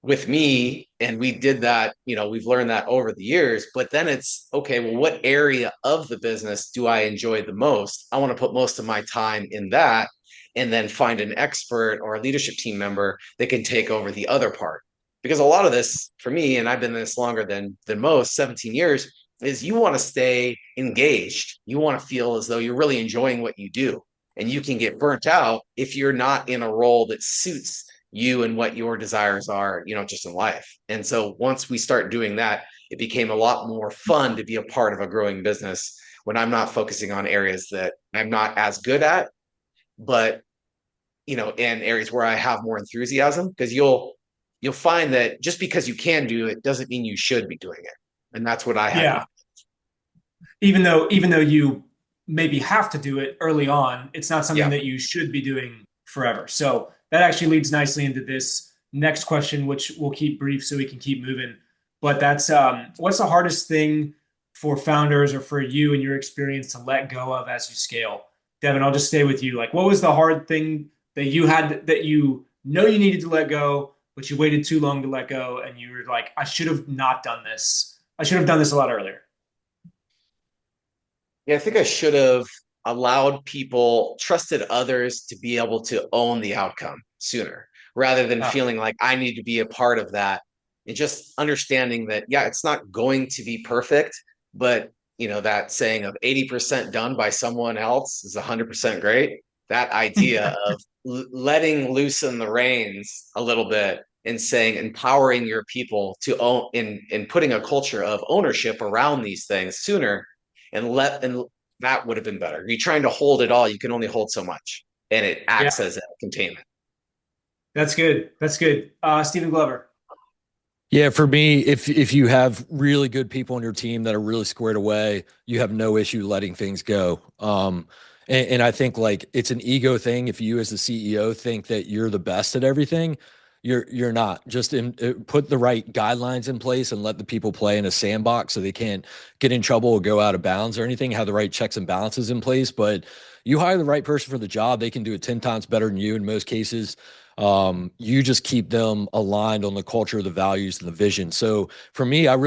with me, and we did that, we've learned that over the years, but then it's okay, well, what area of the business do I enjoy the most? I want to put most of my time in that, and then find an expert or a leadership team member that can take over the other part. Because a lot of this for me, and I've been in this longer than most, 17 years, is you want to stay engaged. You want to feel as though you're really enjoying what you do. And you can get burnt out if you're not in a role that suits you and what your desires are, just in life. And so once we start doing that, it became a lot more fun to be a part of a growing business when I'm not focusing on areas that I'm not as good at, but in areas where I have more enthusiasm, because you'll find that just because you can do it doesn't mean you should be doing it. And that's what I had to. Yeah. Even though you maybe have to do it early on, it's not something Yeah. that you should be doing forever. So that actually leads nicely into this next question, which we'll keep brief so we can keep moving. But that's what's the hardest thing for founders or for you in your experience to let go of as you scale? Devin, I'll just stay with you. Like, what was the hard thing that you had that you know you needed to let go, but you waited too long to let go, and you were like, I should have not done this. I should have done this a lot earlier. Yeah, I think I should have allowed people, trusted others to be able to own the outcome sooner rather than Ah, feeling like I need to be a part of that. And just understanding that, yeah, it's not going to be perfect, but that saying of 80% done by someone else is 100% great. That idea of letting loosen the reins a little bit and saying empowering your people to own in putting a culture of ownership around these things sooner, and that would have been better. You're trying to hold it all, you can only hold so much, and it acts yeah. as a containment. That's good. That's good. Stephen Glover. Yeah, for me, if you have really good people on your team that are really squared away, you have no issue letting things go. And I think like it's an ego thing. If you as the CEO think that you're the best at everything, you're not. Just put the right guidelines in place and let the people play in a sandbox so they can't get in trouble or go out of bounds or anything. Have the right checks and balances in place. But you hire the right person for the job, they can do it 10 times better than you in most cases. You just keep them aligned on the culture, the values, and the vision. So for me, I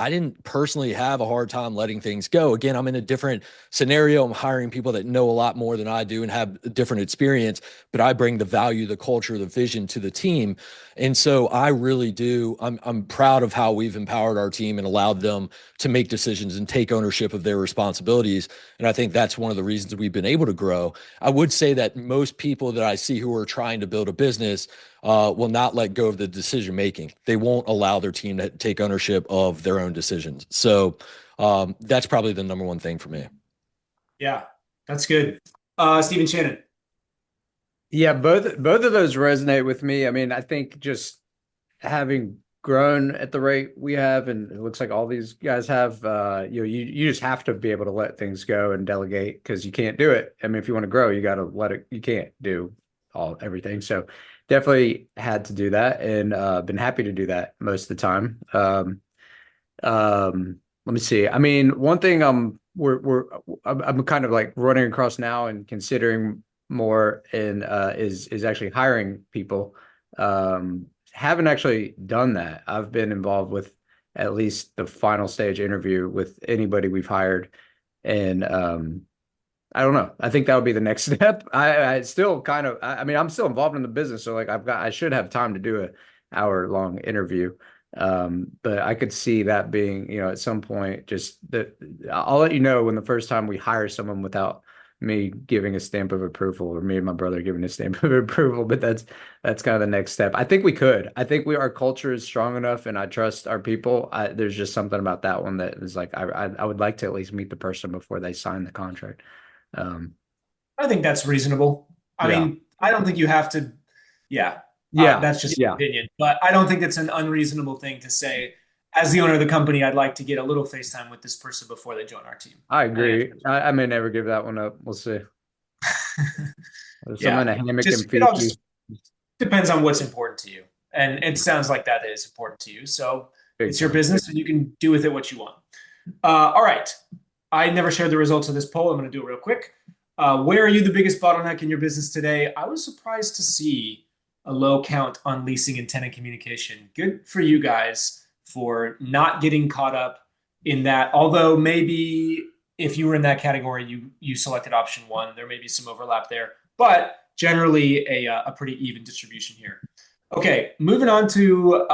didn't personally have a hard time letting things go. Again, I'm in a different scenario. I'm hiring people that know a lot more than I do and have a different experience, but I bring the value, the culture, the vision to the team. And so I really do. I'm proud of how we've empowered our team and allowed them to make decisions and take ownership of their responsibilities. And I think that's one of the reasons we've been able to grow. I would say that most people that I see who are trying to build a business will not let go of the decision making. They won't allow their team to take ownership of their own decisions. So that's probably the number one thing for me. Yeah, that's good. Stephen Shannon. Yeah, both of those resonate with me. I mean, I think just having grown at the rate we have, and it looks like all these guys have, you just have to be able to let things go and delegate because you can't do it. I mean, if you want to grow, you got to let it. You can't do everything. So definitely had to do that, and been happy to do that most of the time. Let me see. I mean, one thing I'm kind of like running across now and considering more in is actually hiring people. Haven't actually done that. I've been involved with at least the final stage interview with anybody we've hired, and I don't know. I think that would be the next step. I still kind of, I mean, I'm still involved in the business, so like I should have time to do a hour long interview. But I could see that being, at some point, just that I'll let you know when the first time we hire someone without me giving a stamp of approval or me and my brother giving a stamp of approval. But that's kind of the next step. I think we could. I think our culture is strong enough, and I trust our people. There's just something about that one that is like I would like to at least meet the person before they sign the contract. Um, I think that's reasonable. I yeah. mean, I don't think you have to. Yeah, Yeah. that's just an Yeah. opinion, but I don't think it's an unreasonable thing to say. As the owner of the company, I'd like to get a little FaceTime with this person before they join our team. I I think agree. I may never give that one up. We'll see. There's someone yeah, in a hammock in it all Fiji. just depends on what's important to you, and it sounds like that is important to you. So Big it's your time. business, and you can do with it what you want. All right, I never shared the results of this poll. I'm going to do it real quick. Where are you the biggest bottleneck in your business today? I was surprised to see a low count on leasing and tenant communication. Good for you guys for not getting caught up in that. Although maybe if you were in that category, you selected option one, there may be some overlap there, but generally a pretty even distribution here. Okay, moving on to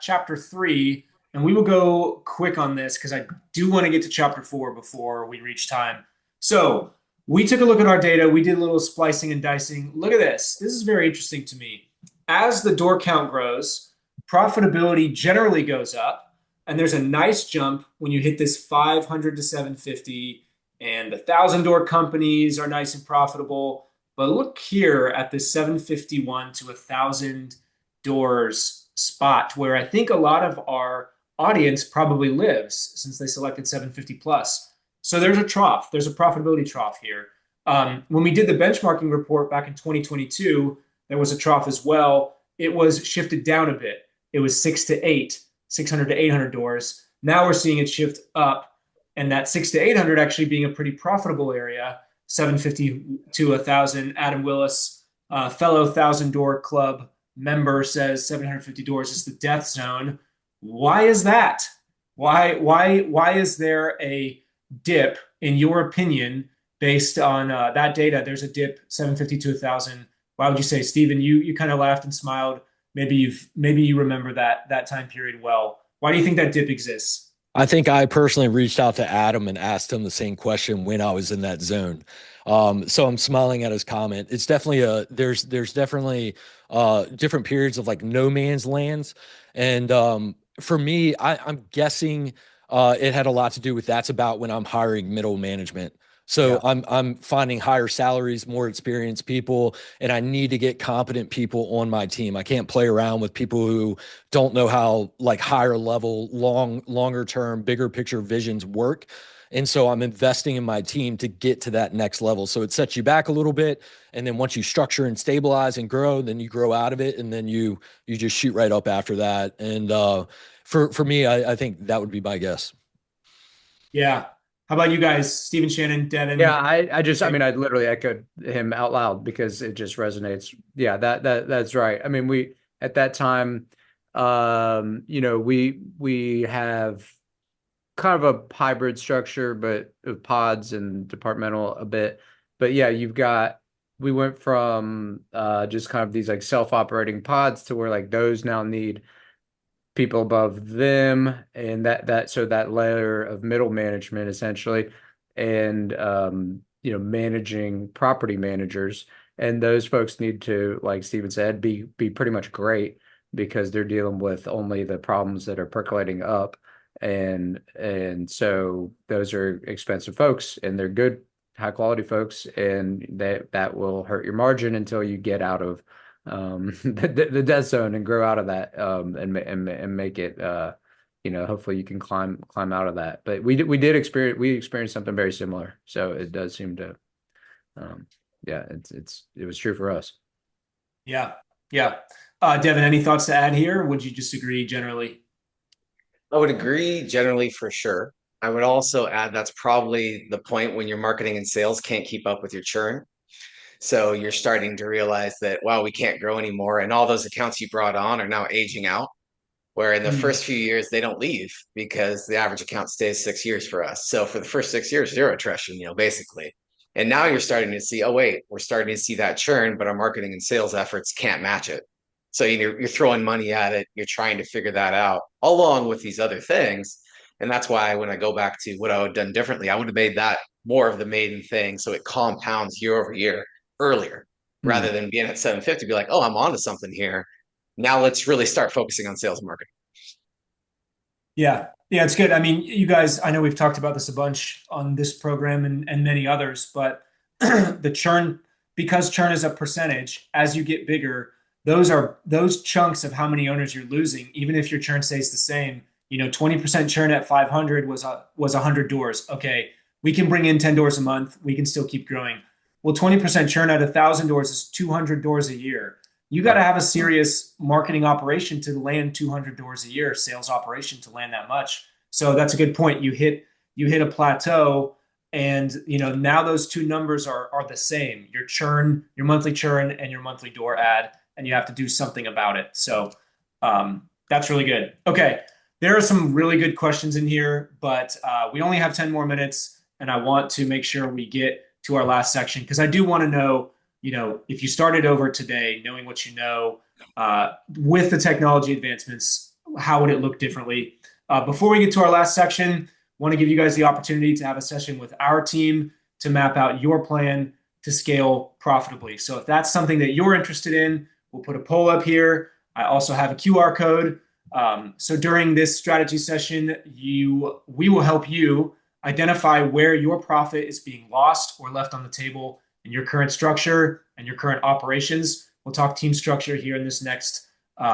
chapter 3, and we will go quick on this because I do want to get to chapter 4 before we reach time. So we took a look at our data. We did a little splicing and dicing. Look at this. This is very interesting to me. As the door count grows, profitability generally goes up, and there's a nice jump when you hit this 500 to 750, and the 1,000 door companies are nice and profitable. But look here at this 751 to 1,000 doors spot where I think a lot of our audience probably lives since they selected 750 plus. So there's a trough. There's a profitability trough here. When we did the benchmarking report back in 2022, there was a trough as well. It was shifted down a bit. It was 600 to 800 doors. Now we're seeing it shift up, and that 600 to 800 actually being a pretty profitable area. 750 to 1,000. Adam Willis, fellow 1,000 door club member, says 750 doors is the death zone. Why is that? Why is there a dip, in your opinion, based on that data? There's a dip 750 to 1,000. Why would you say, Stephen? You kind of laughed and smiled. Maybe you remember that time period well. Why do you think that dip exists? I think I personally reached out to Adam and asked him the same question when I was in that zone. So I'm smiling at his comment. It's definitely there's definitely different periods of like no man's lands. And for me, I'm guessing it had a lot to do with that's about when I'm hiring middle management. So Yeah. I'm finding higher salaries, more experienced people, and I need to get competent people on my team. I can't play around with people who don't know how like higher level, longer term, bigger picture visions work. And so I'm investing in my team to get to that next level. So it sets you back a little bit. And then once you structure and stabilize and grow, then you grow out of it. And then you just shoot right up after that. And for me, I think that would be my guess. Yeah. How about you guys, Stephen, Shannon, Yeah, Devin? I mean, I literally echoed him out loud because it just resonates. Yeah, that's right. I mean, we at that time, we have kind of a hybrid structure, but of pods and departmental a bit. But yeah, we went from just kind of these like self-operating pods to where like those now need people above them, and so that layer of middle management essentially, and managing property managers, and those folks need to, like Steven said, be pretty much great because they're dealing with only the problems that are percolating up, and so those are expensive folks, and they're good high quality folks, and that will hurt your margin until you get out of the death zone and grow out of that, and make it, hopefully you can climb out of that. But we experienced something very similar, so it does seem to, yeah, it was true for us. Yeah. Yeah. Devin, any thoughts to add here? Or would you just agree generally? I would agree generally for sure. I would also add that's probably the point when your marketing and sales can't keep up with your churn. So you're starting to realize that, wow, we can't grow anymore. And all those accounts you brought on are now aging out, where in the Hmm. first few years, they don't leave because the average account stays 6 years for us. So for the first 6 years, zero attrition, basically. And now you're starting to see, oh, wait, we're starting to see that churn, but our marketing and sales efforts can't match it. So you're throwing money at it. You're trying to figure that out along with these other things. And that's why when I go back to what I would have done differently, I would have made that more of the maiden thing. So it compounds year over year earlier Hmm. rather than being at 750, be like, oh, I'm onto something here. Now let's really start focusing on sales and marketing. Yeah. Yeah, it's good. I mean, you guys, I know we've talked about this a bunch on this program and many others, but the churn, because churn is a percentage, as you get bigger, those chunks of how many owners you're losing, even if your churn stays the same, 20% churn at 500 was 100 doors. Okay, we can bring in 10 doors a month. We can still keep growing. Well, 20% churn at 1,000 doors is 200 doors a year. You got to Right. have a serious marketing operation to land 200 doors a year, sales operation to land that much. So that's a good point. You hit a plateau, and now those two numbers are the same. Your churn, your monthly churn, and your monthly door ad. and you have to do something about it. So that's really good. Okay, there are some really good questions in here, but we only have 10 more minutes, and I want to make sure we get to our last section because I do want to know, if you started over today, knowing what you know, with the technology advancements, how would it look differently? Before we get to our last section, want to give you guys the opportunity to have a session with our team to map out your plan to scale profitably. So if that's something that you're interested in, we'll put a poll up here. I also have a QR code. So during this strategy session, we will help you identify where your profit is being lost or left on the table in your current structure and your current operations. We'll talk team structure here in this next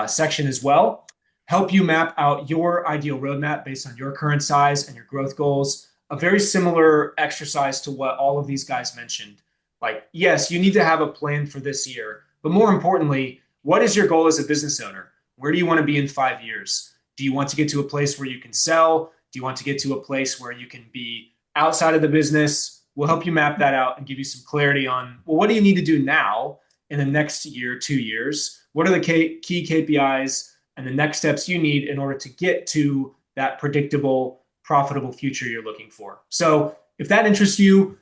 section as well. Help you map out your ideal roadmap based on your current size and your growth goals. A very similar exercise to what all of these guys mentioned. Like, yes, you need to have a plan for this year, but more importantly, what is your goal as a business owner? Where do you want to be in 5 years? Do you want to get to a place where you can sell? Do you want to get to a place where you can be outside of the business? We'll help you map that out and give you some clarity on, well, what do you need to do now in the next year, 2 years? What are the key KPIs and the next steps you need in order to get to that predictable, profitable future you're looking for? So if that interests you,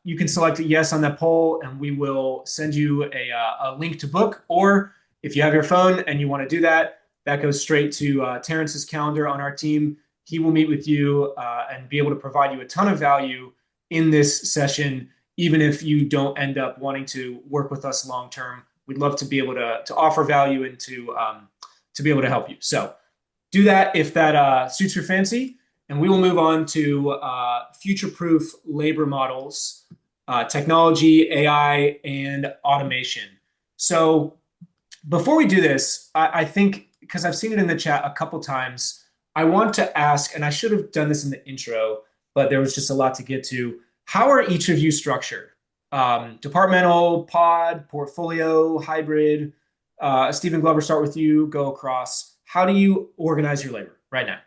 you can select a yes on that poll, and we will send you a link to book. Or if you have your phone and you want to do that, that goes straight to Terrence's calendar on our team. He will meet with you and be able to provide you a ton of value in this session, even if you don't end up wanting to work with us long term. We'd love to be able to offer value and to be able to help you. So do that if that suits your fancy. And we will move on to future-proof labor models, technology, AI, and automation. So before we do this, I think, because I've seen it in the chat a couple times, I want to ask, and I should have done this in the intro, but there was just a lot to get to. How are each of you structured? Departmental, pod, portfolio, hybrid? Stephen Glover, start with you, go across. How do you organize your labor right now?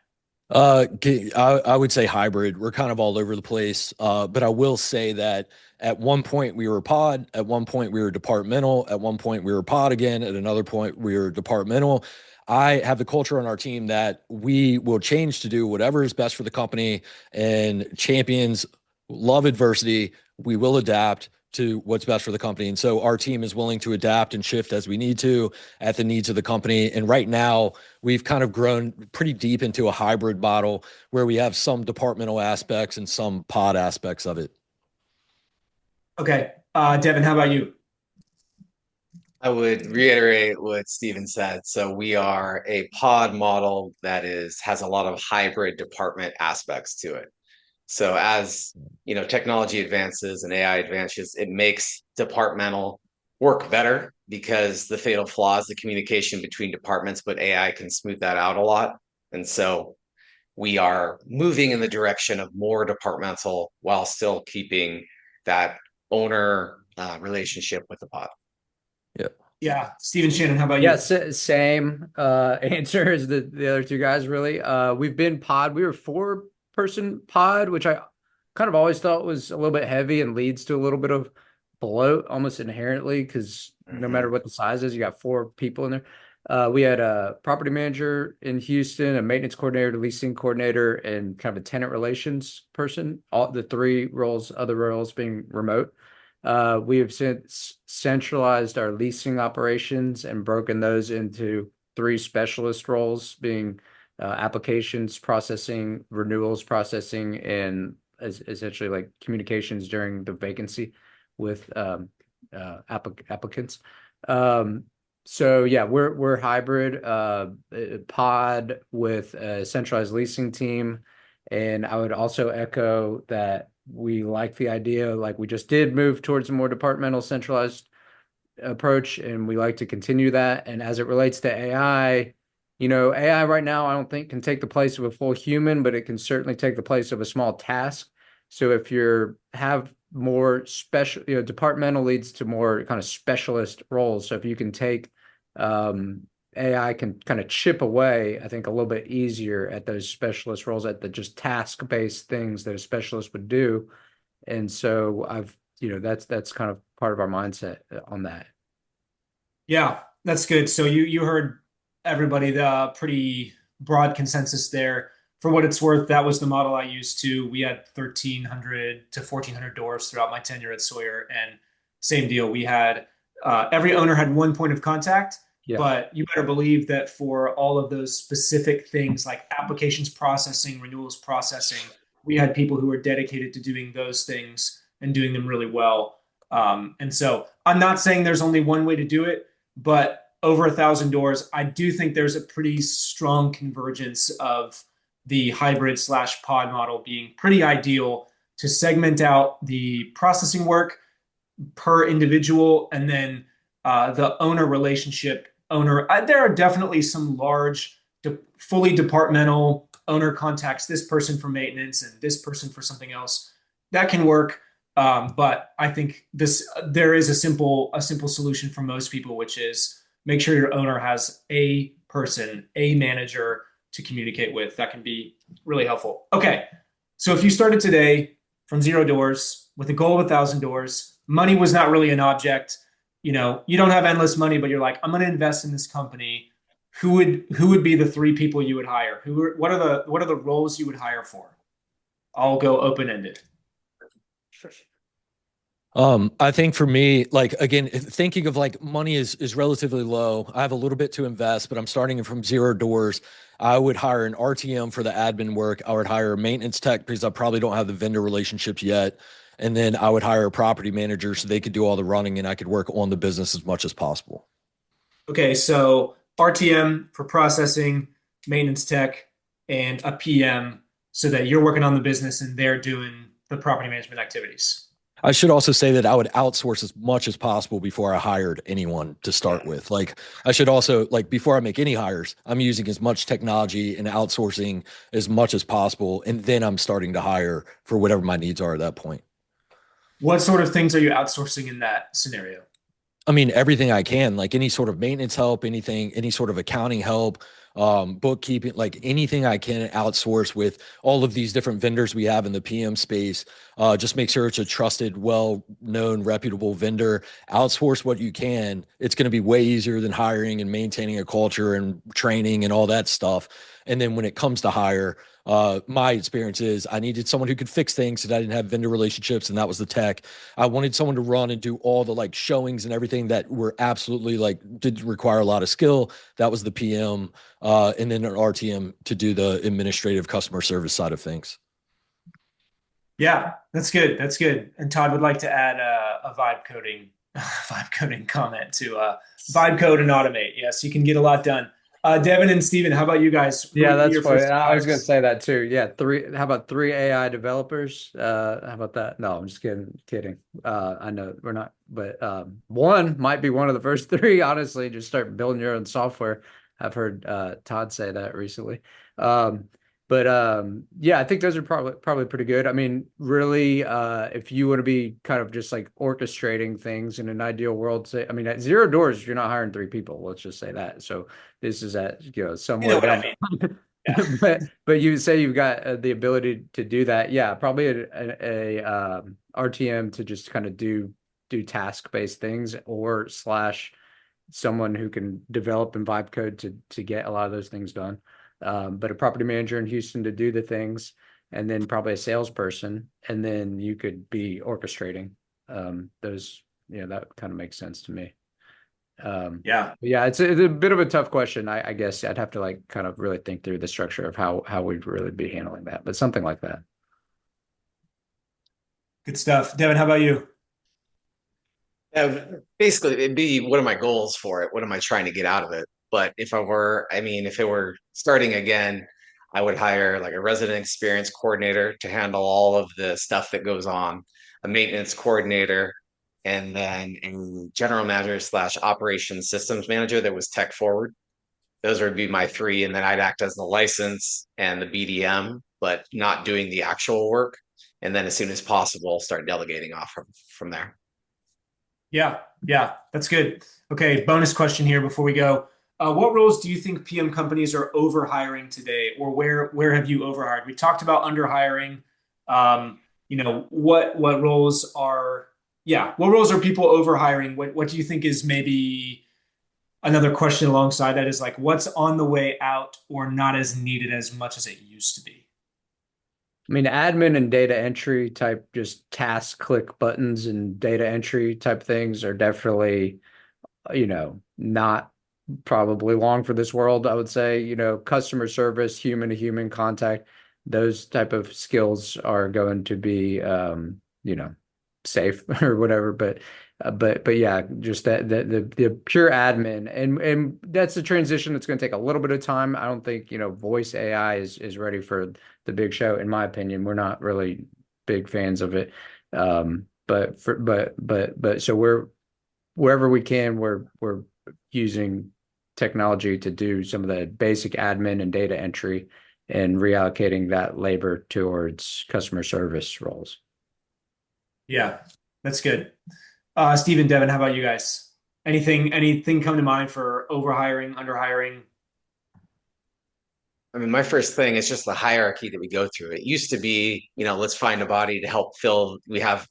I would say hybrid. We're kind of all over the place. But I will say that at one point we were pod, at one point we were departmental, at one point we were pod again, at another point we were departmental. I have the culture on our team that we will change to do whatever is best for the company, and champions love adversity. We will adapt to what's best for the company. And so our team is willing to adapt and shift as we need to at the needs of the company. And right now we've kind of grown pretty deep into a hybrid model where we have some departmental aspects and some pod aspects of it. Okay. Devin, how about you? I would reiterate what Steven said. So we are a pod model that has a lot of hybrid department aspects to it. So as technology advances and AI advances, it makes departmental work better because the fatal flaw is the communication between departments, but AI can smooth that out a lot. And so we are moving in the direction of more departmental while still keeping that owner relationship with the pod. Yeah. Yeah. Stephen, Shannon, how about you? Yeah, same answer as the other two guys, really. We've been pod. We were 4-person pod, which I kind of always thought was a little bit heavy and leads to a little bit of bloat almost inherently, because no matter what the size is, you got 4 people in there. We had a property manager in Houston, a maintenance coordinator, a leasing coordinator, and kind of a tenant relations person. All the 3 roles, other roles being remote. We have since centralized our leasing operations and broken those into 3 specialist roles, being applications processing, renewals processing, and essentially like communications during the vacancy with applicants. So yeah, we're hybrid, pod with a centralized leasing team. And I would also echo that we like the idea, like we just did move towards a more departmental centralized approach, and we like to continue that. And as it relates to AI, AI right now, I don't think can take the place of a full human, but it can certainly take the place of a small task. So if have more special, departmental leads to more kind of specialist roles. So if you can take AI can kind of chip away, I think, a little bit easier at those specialist roles, at the just task-based things that a specialist would do. And so that's kind of part of our mindset on that. Yeah. That's good. So you heard everybody, the pretty broad consensus there. For what it's worth, that was the model I used too. We had 1,300 to 1,400 doors throughout my tenure at Sawyer, and same deal. We had every owner had one point of contact, Yeah. but you better believe that for all of those specific things like applications processing, renewals processing, we had people who were dedicated to doing those things and doing them really well. And so I'm not saying there's only one way to do it, but over 1,000 doors, I do think there's a pretty strong convergence of the hybrid slash pod model being pretty ideal to segment out the processing work per individual and then the owner relationship owner. There are definitely some large, fully departmental owner contacts, this person for maintenance and this person for something else. That can work. But I think there is a simple solution for most people, which is make sure your owner has a person, a manager to communicate with. That can be really helpful. Okay, so if you started today from 0 doors with a goal of 1,000 doors, money was not really an object. You don't have endless money, but you're like, I'm going to invest in this company. Who would be the three people you would hire? What are the roles you would hire for? I'll go open ended. I think for me, like again, thinking of like money is relatively low. I have a little bit to invest, but I'm starting from 0 doors. I would hire an RTM for the admin work. I would hire a maintenance tech because I probably don't have the vendor relationships yet. And then I would hire a property manager so they could do all the running and I could work on the business as much as possible. Okay, so RTM for processing, maintenance tech, and a PM so that you're working on the business and they're doing the property management activities. I should also say that I would outsource as much as possible before I hired anyone to start with. Like I should also like before I make any hires, I'm using as much technology and outsourcing as much as possible, and then I'm starting to hire for whatever my needs are at that point. What sort of things are you outsourcing in that scenario? I mean, everything I can, like any sort of maintenance help, anything, any sort of accounting help, bookkeeping, like anything I can outsource with all of these different vendors we have in the PM space. Just make sure it's a trusted, well-known, reputable vendor. Outsource what you can. It's going to be way easier than hiring and maintaining a culture and training and all that stuff. And then when it comes to hire, my experience is I needed someone who could fix things that I didn't have vendor relationships, and that was the tech. I wanted someone to run and do all the like showings and everything that were absolutely like did require a lot of skill. That was the PM, and then an RTM to do the administrative customer service side of things. Yeah, that's good. That's good. And Todd would like to add a vibe coding, vibe coding comment to vibe code and automate. Yes, you can get a lot done. Devin and Steven, how about you guys? Who Yeah, would be that's your funny. first I was gonna hires? say that too. Yeah, how about three AI developers? How about that? No, I'm just kidding. I know we're not, but one might be one of the first three. Honestly, just start building your own software. I've heard Todd say that recently. Um, but yeah, I think those are probably pretty good. I mean, really, if you want to be kind of just like orchestrating things in an ideal world, say, I mean, at 0 doors, you're not hiring three people. Let's just say that. So this is at You know somewhere what I down. mean? Yeah. But you say you've got the ability to do that. Yeah, probably a RTM to just kind of do task based things or slash someone who can develop and vibe code to get a lot of those things done. But a property manager in Houston to do the things, and then probably a salesperson, and then you could be orchestrating those. Yeah, that kind of makes sense to me. Yeah. Yeah, it's a bit of a tough question. I guess I'd have to like kind of really think through the structure of how we'd really be handling that, but something like that. Good stuff. Devin, how about you? Basically, it'd be what are my goals for it? What am I trying to get out of it? But if it were starting again, I would hire like a resident experience coordinator to handle all of the stuff that goes on, a maintenance coordinator, and then a general manager slash operations systems manager that was tech forward. Those would be my three, and then I'd act as the license and the BDM, but not doing the actual work. And then as soon as possible, start delegating off from there. Yeah, yeah, that's good. Okay, bonus question here before we go. What roles do you think PM companies are over hiring today, or where have you overhired? We talked about under hiring. What roles are, yeah, what roles are people over hiring? What do you think is maybe another question alongside that is like, what's on the way out or not as needed as much as it used to be? I mean, admin and data entry type, just task click buttons and data entry type things are definitely, not probably long for this world, I would say. Customer service, human to human contact, those type of skills are going to be, safe or whatever. But yeah, just the pure admin, and that's a transition that's going to take a little bit of time. I don't think, voice AI is ready for the big show, in my opinion. We're not really big fans of it. But so we're wherever we can, we're using technology to do some of the basic admin and data entry and reallocating that labor towards customer service roles. Yeah, that's good. Steve and Devin, how about you guys? Anything come to mind for overhiring, underhiring? I mean, my first thing is just the hierarchy that we go through. It used to be, let's find a body to help fill. We have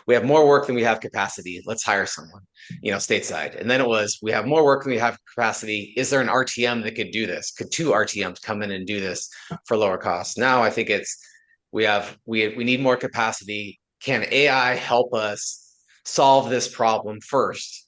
more work than we have capacity. Let's hire someone, stateside. And then it was, we have more work than we have capacity. Is there an RTM that could do this? Could two RTMs come in and do this for lower cost? Now I think it's we need more capacity. Can AI help us solve this problem first?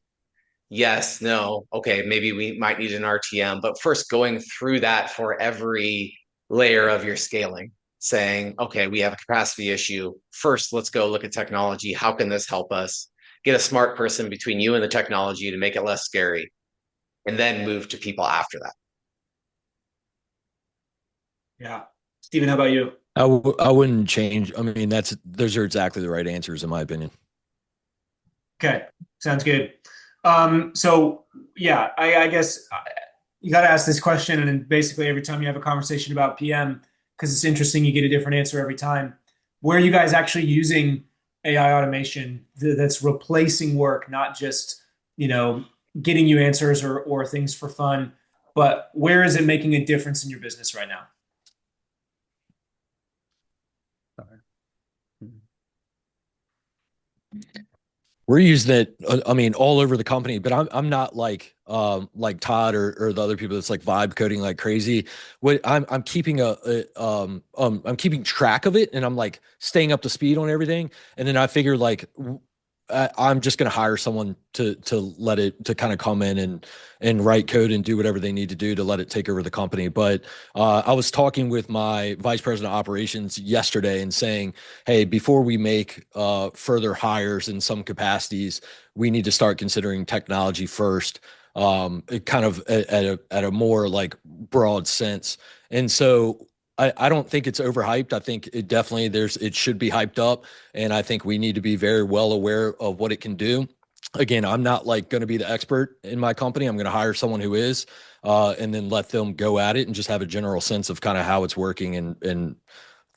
Yes, no, okay, maybe we might need an RTM, but first going through that for every layer of your scaling, saying, okay, we have a capacity issue. First, let's go look at technology. How can this help us? Get a smart person between you and the technology to make it less scary, and then move to people after that. Yeah. Steven, how about you? I wouldn't change. I mean, those are exactly the right answers in my opinion. Okay, sounds good. So yeah, I guess you got to ask this question, and then basically every time you have a conversation about PM, because it's interesting, you get a different answer every time. Where are you guys actually using AI automation that's replacing work, not just, you know, getting you answers or things for fun, but where is it making a difference in your business right now? We're using it, I mean, all over the company, but I'm not like Todd or the other people that's like vibe coding like crazy. What I'm keeping I'm keeping track of it, and I'm like staying up to speed on everything. And then I figure like I'm just going to hire someone to let it to kind of come in and write code and do whatever they need to do to let it take over the company. But I was talking with my vice president of operations yesterday and saying, hey, before we make further hires in some capacities, we need to start considering technology first, it kind of at a more like broad sense. And so I don't think it's overhyped. I think it definitely it should be hyped up. And I think we need to be very well aware of what it can do. Again, I'm not like going to be the expert in my company. I'm going to hire someone who is, and then let them go at it and just have a general sense of kind of how it's working and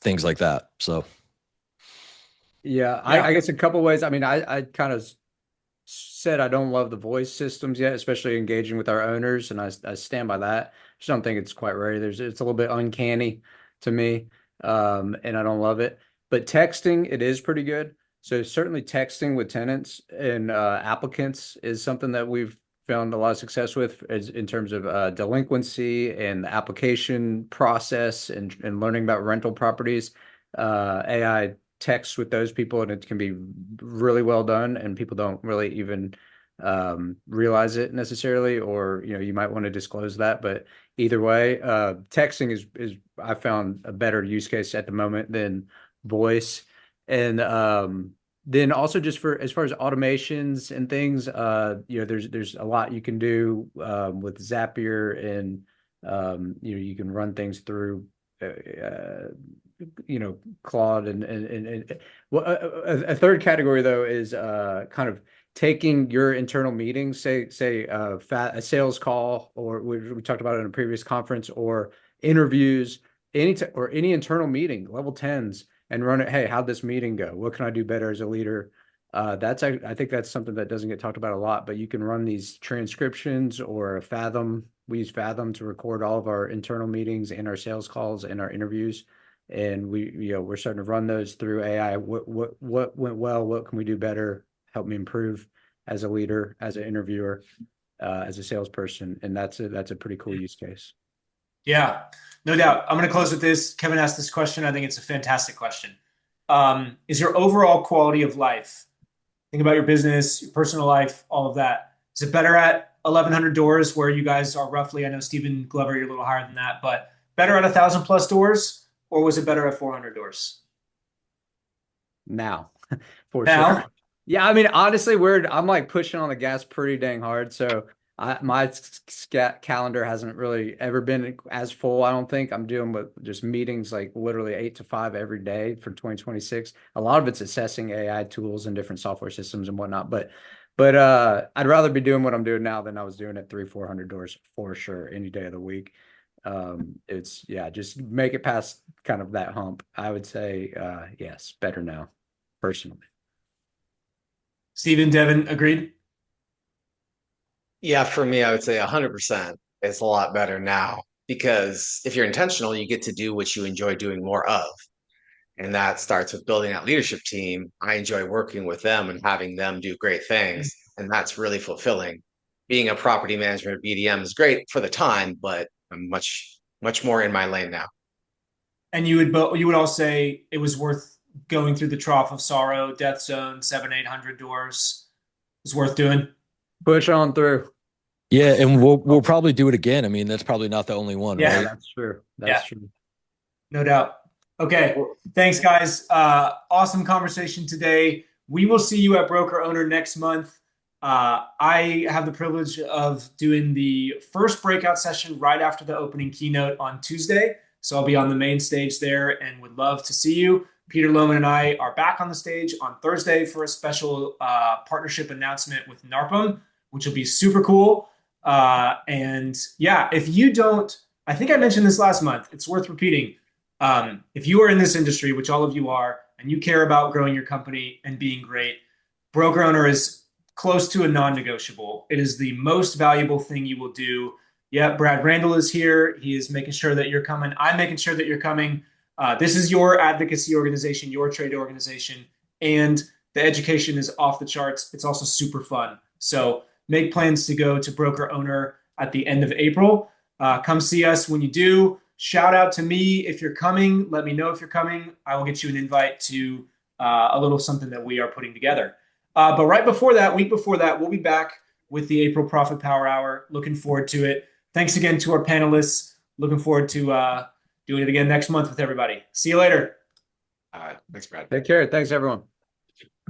things like that. So. Yeah, I Yeah. guess a couple ways. I mean, I kind of said I don't love the voice systems yet, especially engaging with our owners, and I stand by that. Just don't think it's quite ready. It's a little bit uncanny to me, and I don't love it. But texting, it is pretty good. So certainly texting with tenants and applicants is something that we've found a lot of success with in terms of delinquency and the application process and learning about rental properties. AI text with those people, and it can be really well done, and people don't really even realize it necessarily, or you might want to disclose that. But either way, texting is I found a better use case at the moment than voice. And then also just for as far as automations and things, there's a lot you can do with Zapier, and you can run things through Claude, and well, a third category though is kind of taking your internal meetings, say a sales call, or we talked about it in a previous conference, or interviews, any internal meeting, level tens, and run it. Hey, how'd this meeting go? What can I do better as a leader? I think that's something that doesn't get talked about a lot, but you can run these transcriptions or Fathom. We use Fathom to record all of our internal meetings and our sales calls and our interviews. And we're starting to run those through AI. What went well? What can we do better? Help me improve as a leader, as an interviewer. as a salesperson, and that's a pretty cool use case. Yeah, no doubt. I'm going to close with this. Kevin asked this question. I think it's a fantastic question. Is your overall quality of life, think about your business, your personal life, all of that, is it better at 1,100 doors where you guys are roughly, I know Stephen Glover, you're a little higher than that, but better at 1,000 plus doors, or was it better at 400 doors? Now, for sure. Now, Yeah, I mean, honestly, I'm like pushing on the gas pretty dang hard. So my calendar hasn't really ever been as full. I don't think. I'm doing with just meetings like literally 8 to 5 every day for 2026. A lot of it's assessing AI tools and different software systems and whatnot. But I'd rather be doing what I'm doing now than I was doing at 300-400 doors for sure any day of the week. It's just make it past kind of that hump. I would say yes, better now, personally. Stephen, Devin, agreed? Yeah, for me, I would say 100%. It's a lot better now because if you're intentional, you get to do what you enjoy doing more of. And that starts with building that leadership team. I enjoy working with them and having them do great things. And that's really fulfilling. Being a property management BDM is great for the time, but I'm much, much more in my lane now. And you would all say it was worth going through the trough of sorrow, death zone, 700-800 doors. It was worth doing. Push on through. Yeah, and we'll probably do it again. I mean, that's probably not the only one, Yeah. right? That's true. That's true. No doubt. Okay. Thanks, guys. Awesome conversation today. We will see you at Broker Owner next month. I have the privilege of doing the first breakout session right after the opening keynote on Tuesday. So I'll be on the main stage there and would love to see you. Peter Lohman and I are back on the stage on Thursday for a special partnership announcement with NARPM, which will be super cool. And yeah, if you don't, I think I mentioned this last month, it's worth repeating. If you are in this industry, which all of you are, and you care about growing your company and being great, Broker Owner is close to a non-negotiable. It is the most valuable thing you will do. Yeah, Brad Randall is here. He is making sure that you're coming. I'm making sure that you're coming. This is your advocacy organization, your trade organization, and the education is off the charts. It's also super fun. So make plans to go to Broker Owner at the end of April. Come see us when you do. Shout out to me if you're coming. Let me know if you're coming. I will get you an invite to a little something that we are putting together. But right before that, week before that, we'll be back with the April Profit Power Hour. Looking forward to it. Thanks again to our panelists. Looking forward to doing it again next month with everybody. See you later. Thanks, Brad. Take care. Thanks, everyone.